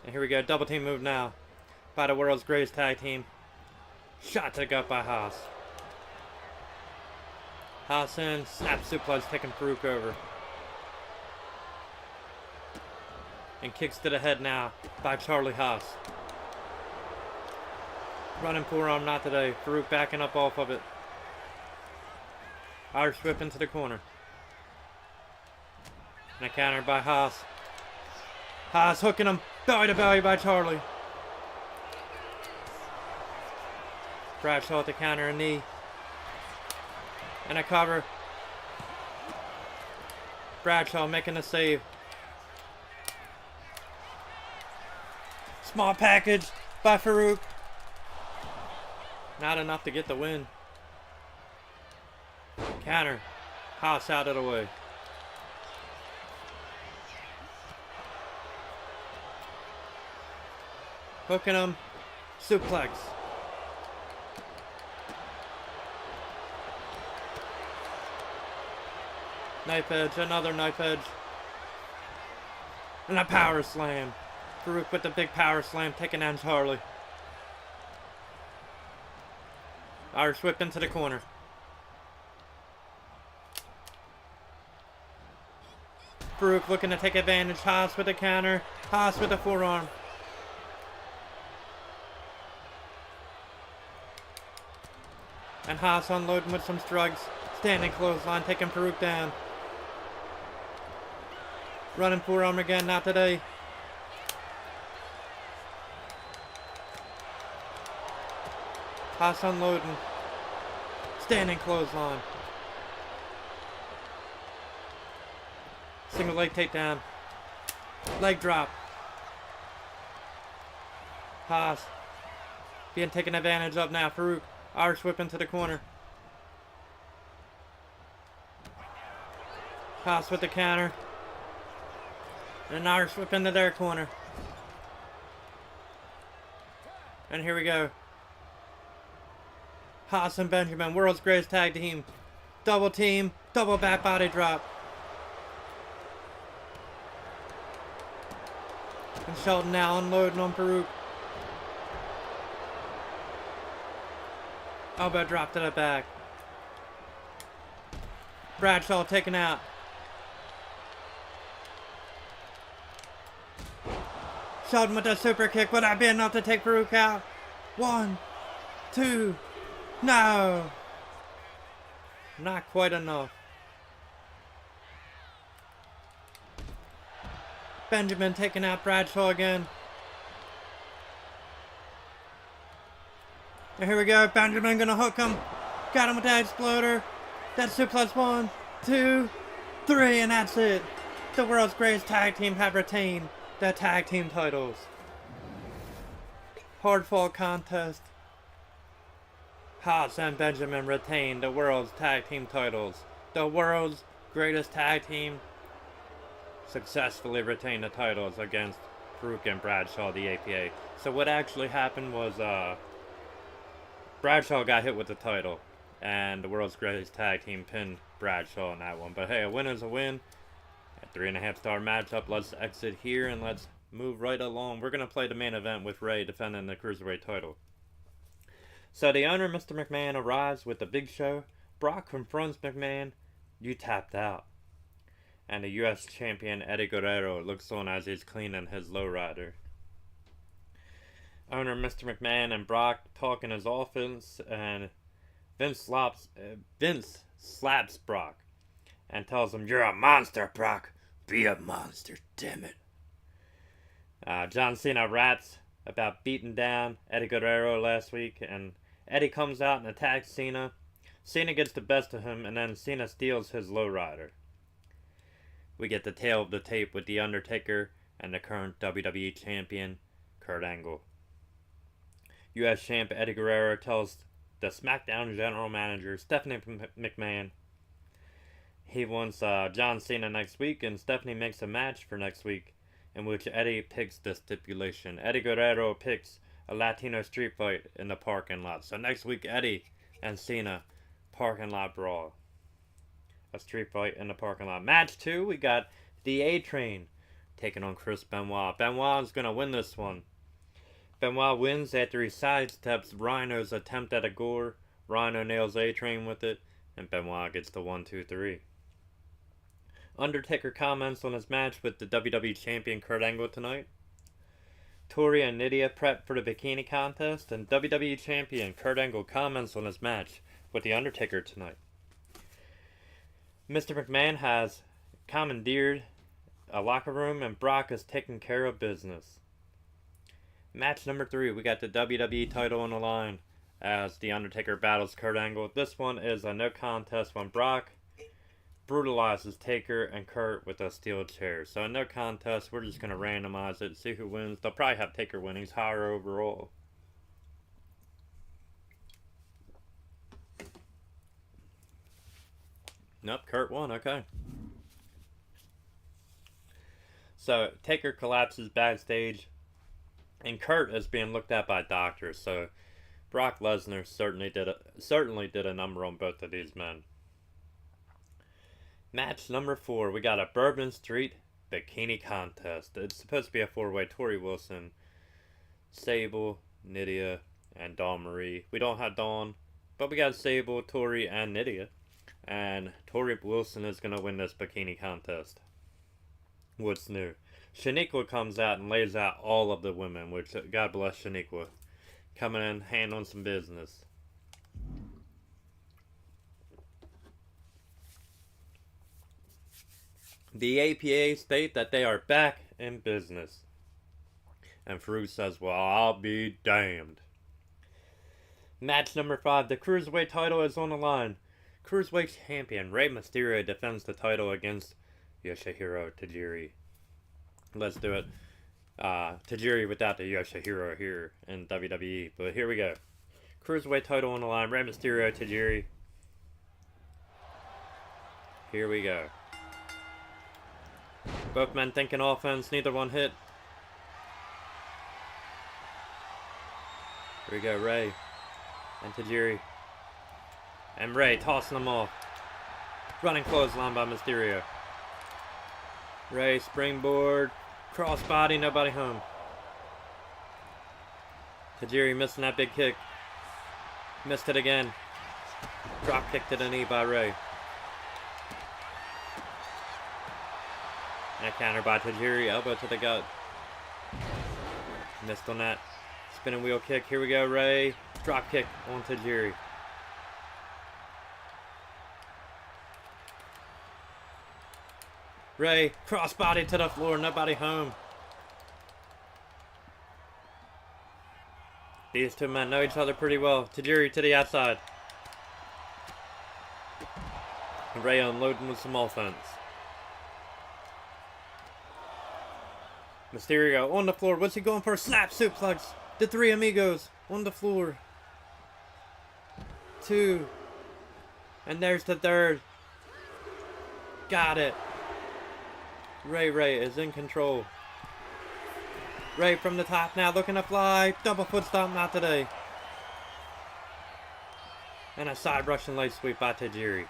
Speaker 1: And here we go. Double team move now by the world's greatest tag team. Shot to the gut by Haas. Haas in. Snap suplex taking Farouk over. And kicks to the head now by Charlie Haas. Running forearm, not today. Farouk backing up off of it. Irish whip into the corner. And a counter by Haas. Haas hooking him. Belly to belly by Charlie. Bradshaw at the counter, a knee. And a cover. Bradshaw making a save. Small package by Farouk. Not enough to get the win. Counter. Haas out of the way. Hooking him. Suplex. Knife edge. Another knife edge. And a power slam. Farouk with the big power slam taking down Charlie. Irish whip into the corner. Farouk looking to take advantage. Haas with a counter. Haas with a forearm. And Haas unloading with some strugs. Standing clothesline, taking Farouk down. Running forearm again, not today. Haas unloading. Standing clothesline. Single leg takedown. Leg drop. Haas being taken advantage of now. Farouk. Irish whip into the corner. Haas with the counter. And an Irish whip into their corner. And here we go. Haas and Benjamin, world's greatest tag team. Double team, double back body drop. And Shelton now unloading on Farouk. Elbow drop to the back. Bradshaw taken out. Shelton with the super kick. Would that be enough to take Farouk out? 1, 2. No. Not quite enough. Benjamin taking out Bradshaw again. And here we go. Benjamin gonna hook him. Got him with that exploder. That suplex 1, 2, 3, and that's it. The world's greatest tag team have retained the tag team titles. Hard fought contest. Haas and Benjamin retain the world's tag team titles. The world's greatest tag team successfully retained the titles against Farouk and Bradshaw, the APA. So what actually happened was Bradshaw got hit with the title, and the world's greatest tag team pinned Bradshaw in that one. But hey, a win is a win. A 3.5-star matchup. Let's exit here and let's move right along. We're going to play the main event with Ray defending the Cruiserweight title. So the owner, Mr. McMahon, arrives with the big show. Brock confronts McMahon. You tapped out. And the U.S. champion Eddie Guerrero looks on as he's cleaning his lowrider. Owner Mr. McMahon and Brock talking his offense, and Vince slaps Brock and tells him, "You're a monster, Brock. Be a monster, damn it." John Cena raps about beating down Eddie Guerrero last week, and Eddie comes out and attacks Cena. Cena gets the best of him, and then Cena steals his lowrider. We get the tail of the tape with The Undertaker and the current WWE Champion, Kurt Angle. U.S. Champ Eddie Guerrero tells the SmackDown General Manager, Stephanie McMahon, he wants John Cena next week, and Stephanie makes a match for next week in which Eddie picks the stipulation. Eddie Guerrero picks a Latino street fight in the parking lot. So next week, Eddie and Cena, parking lot brawl. A street fight in the parking lot. Match 2, we got the A-Train taking on Chris Benoit. Benoit is going to win this one. Benoit wins after he sidesteps Rhino's attempt at a gore. Rhino nails A-Train with it, and Benoit gets the 1, 2, 3. Undertaker comments on his match with the WWE Champion Kurt Angle tonight. Tori and Nydia prep for the bikini contest, and WWE Champion Kurt Angle comments on his match with The Undertaker tonight. Mr. McMahon has commandeered a locker room, and Brock is taking care of business. Match number 3, we got the WWE title on the line as The Undertaker battles Kurt Angle. This one is a no contest when Brock brutalizes Taker and Kurt with a steel chair. So a no contest, we're just going to randomize it, see who wins. They'll probably have Taker winning. He's higher overall. Nope, Kurt won, okay. So Taker collapses backstage, and Kurt is being looked at by doctors. So Brock Lesnar certainly did a number on both of these men. Match number 4, we got a Bourbon Street bikini contest. It's supposed to be a 4-way. Tori Wilson, Sable, Nydia, and Dawn Marie. We don't have Dawn, but we got Sable, Tori, and Nydia. And Tori Wilson is going to win this bikini contest. What's new? Shaniqua comes out and lays out all of the women, which, God bless Shaniqua, coming in, handling some business. The APA state that they are back in business. And Farouk says, well, I'll be damned. Match number 5. The Cruiserweight title is on the line. Cruiserweight champion Rey Mysterio defends the title against Yoshihiro Tajiri. Let's do it. Tajiri without the Yoshihiro here in WWE. But here we go. Cruiserweight title on the line. Rey Mysterio, Tajiri. Here we go. Both men thinking offense. Neither one hit. Here we go. Rey and Tajiri. And Rey tossing them off. Running clothesline by Mysterio. Rey springboard. Crossbody. Nobody home. Tajiri missing that big kick. Missed it again. Drop kick to the knee by Rey. And a counter by Tajiri. Elbow to the gut. Missed on that. Spinning wheel kick. Here we go, Rey. Drop kick on Tajiri. Rey, crossbody to the floor. Nobody home. These two men know each other pretty well. Tajiri to the outside. Rey unloading with some offense. Mysterio on the floor. What's he going for? Snap suplex. The three amigos on the floor. 2. And there's the third. Got it. Rey is in control. Rey from the top now, looking to fly. Double foot stomp, not today. And a side Russian leg sweep by Tajiri.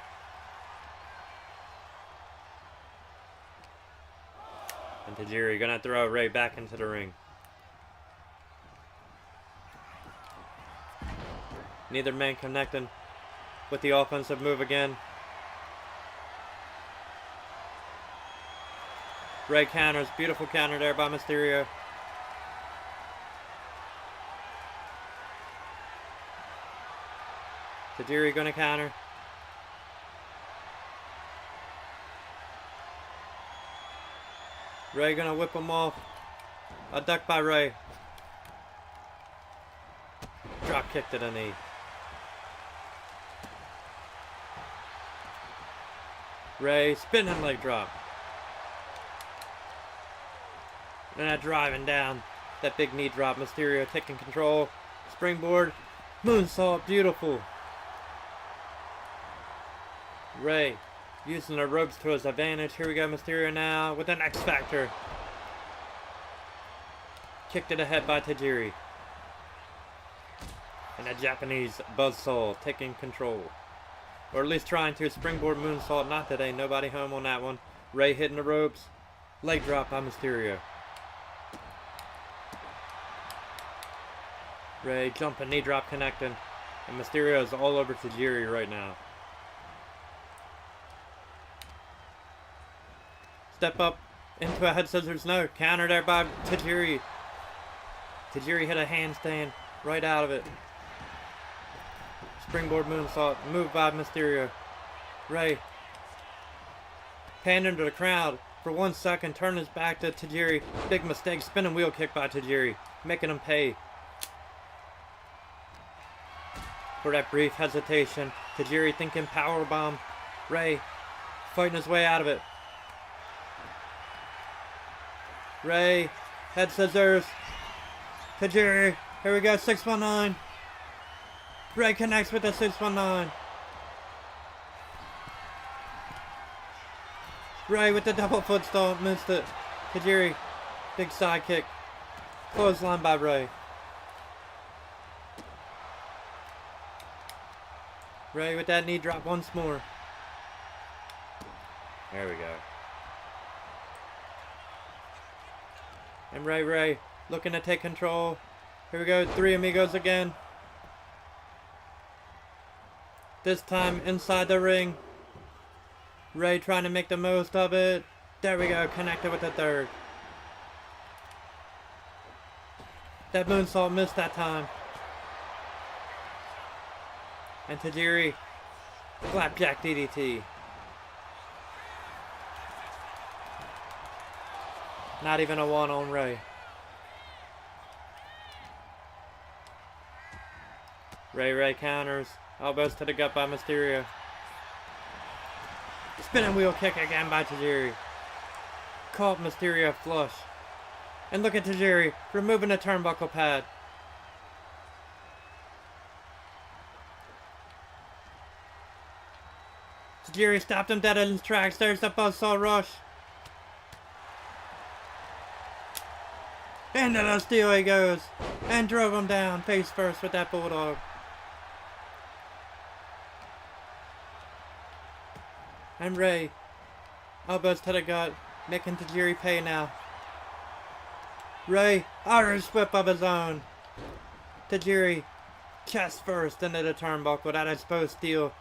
Speaker 1: And Tajiri gonna throw Rey back into the ring. Neither man connecting with the offensive move again. Rey counters, beautiful counter there by Mysterio. Tajiri gonna counter. Rey gonna whip him off. A duck by Rey. Drop kick to the knee. Rey spinning leg drop. And that driving down. That big knee drop. Mysterio taking control. Springboard. Moonsault. Beautiful. Rey using the ropes to his advantage. Here we go, Mysterio now with an X Factor. Kick to the head by Tajiri. And a Japanese buzzsaw taking control. Or at least trying to. Springboard moonsault. Not today. Nobody home on that one. Rey hitting the ropes. Leg drop by Mysterio. Rey jumping, knee drop connecting. And Mysterio is all over Tajiri right now. Step up into a head scissors. No. Counter there by Tajiri. Tajiri hit a handstand right out of it. Springboard moonsault. Move by Mysterio. Rey. Pan into the crowd for 1 second. Turn his back to Tajiri. Big mistake. Spinning wheel kick by Tajiri. Making him pay. For that brief hesitation. Tajiri thinking powerbomb. Rey fighting his way out of it. Rey, head scissors. Tajiri, here we go, 619. Rey connects with the 619. Rey with the double foot stomp, missed it. Tajiri, big side kick. Clothesline by Rey. Rey with that knee drop once more. There we go. And Rey looking to take control. Here we go, three amigos again. This time inside the ring. Rey trying to make the most of it. There we go, connected with the third. That moonsault missed that time. And Tajiri, flapjack DDT. Not even a one on Rey. Ray counters. Elbows to the gut by Mysterio. Spinning wheel kick again by Tajiri. Caught Mysterio flush. And look at Tajiri removing the turnbuckle pad. Tajiri stopped him dead in his tracks. There's the buzzsaw rush. Into the steel he goes. And drove him down face first with that bulldog. And Ray. Elbows to the gut. Making Tajiri pay now. Ray. Irish whip of his own. Tajiri. Chest first into the turnbuckle. That exposed steel.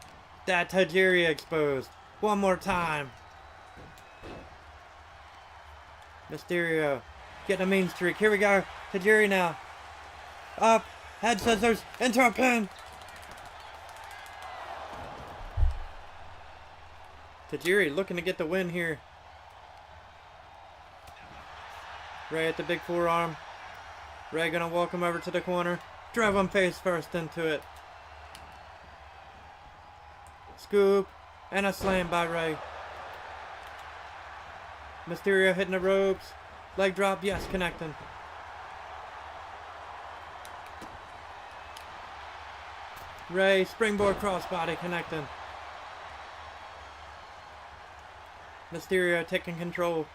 Speaker 1: That Tajiri exposed. One more time. Mysterio. Getting a mean streak. Here we go. Tajiri now. Up. Head scissors. Into a pin. Tajiri looking to get the win here. Ray at the big forearm. Ray gonna walk him over to the corner. Drove him face first into it. Scoop. And a slam by Ray. Mysterio hitting the ropes. Leg drop, yes, connecting. Ray, springboard crossbody connecting. Mysterio taking control.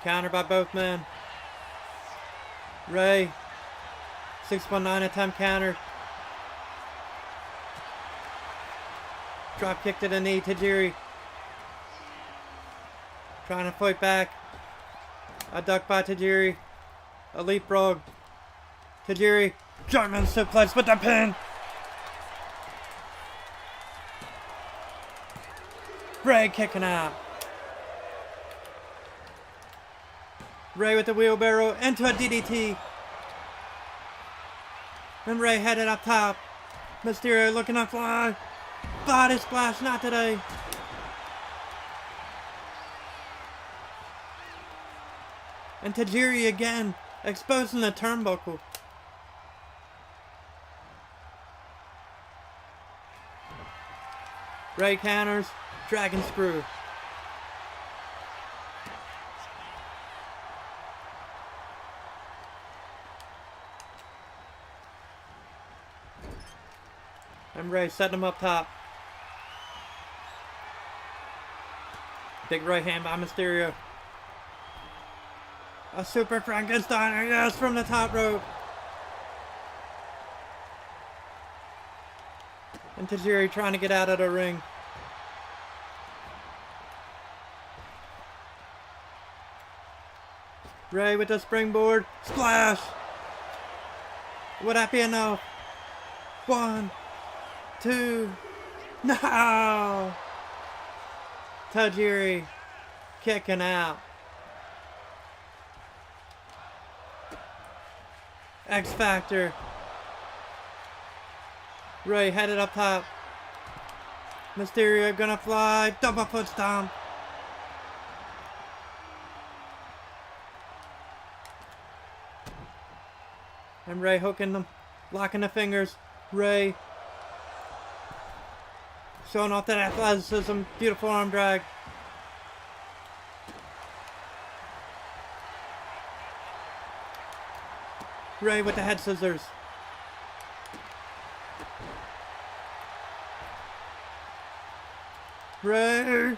Speaker 1: Counter by both men. Ray. 619 attempt counter. Drop kick to the knee. Tajiri. Trying to fight back. A duck by Tajiri. A leapfrog. Tajiri. German suplex with the pin. Ray kicking out. Ray with the wheelbarrow into a DDT. And Ray headed up top. Mysterio looking to fly. Body splash, not today. And Tajiri again, exposing the turnbuckle. Ray counters, dragon screw. And Ray setting him up top. Big right hand by Mysterio. A super Frankensteiner, yes, from the top rope. And Tajiri trying to get out of the ring. Ray with the springboard. Splash! Would that be enough? 1, 2. No! Tajiri kicking out. X Factor. Ray headed up top. Mysterio gonna fly. Double foot stomp. And Ray hooking them. Locking the fingers. Ray showing off that athleticism. Beautiful arm drag. Ray with the head scissors. Ray.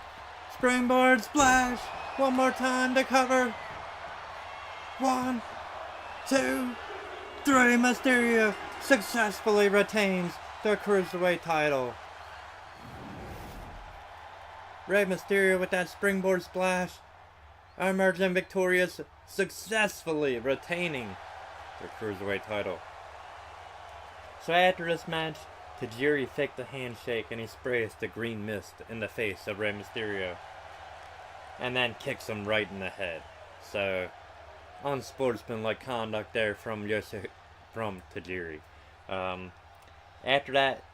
Speaker 1: Springboard splash. One more time to cover. 1, 2, 3. Mysterio successfully retains the Cruiserweight title. Rey Mysterio with that springboard splash. Emerging victorious, successfully retaining the Cruiserweight title. So after this match, Tajiri faked the handshake and he sprays the green mist in the face of Rey Mysterio. And then kicks him right in the head. So, unsportsmanlike conduct there from Tajiri. After that,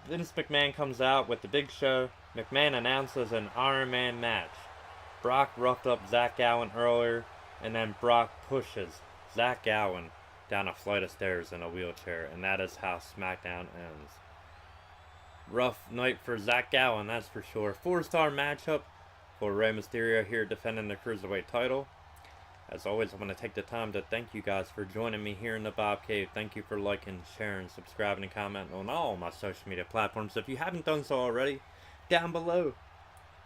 Speaker 1: Vince McMahon comes out with the Big Show. McMahon announces an Iron Man match. Brock roughed up Zach Allen earlier, And then Brock pushes Zach Gowen down a flight of stairs in a wheelchair. And that is how SmackDown ends. Rough night for Zach Gowen, that's for sure. 4-star matchup for Rey Mysterio here defending the Cruiserweight title. As always, I want to take the time to thank you guys for joining me here in the Bob Cave. Thank you for liking, sharing, subscribing, and commenting on all my social media platforms. If you haven't done so already, down below,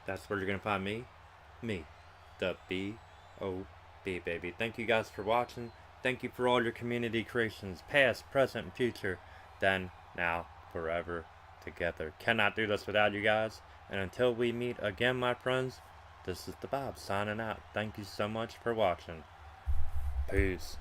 Speaker 1: that's where you're going to find me, the B.O.B. baby. Thank you guys for watching. Thank you for all your community creations, past, present, and future. Then, now, forever, together. Cannot do this without you guys. And until we meet again, my friends, this is the Bob signing out. Thank you so much for watching. Peace.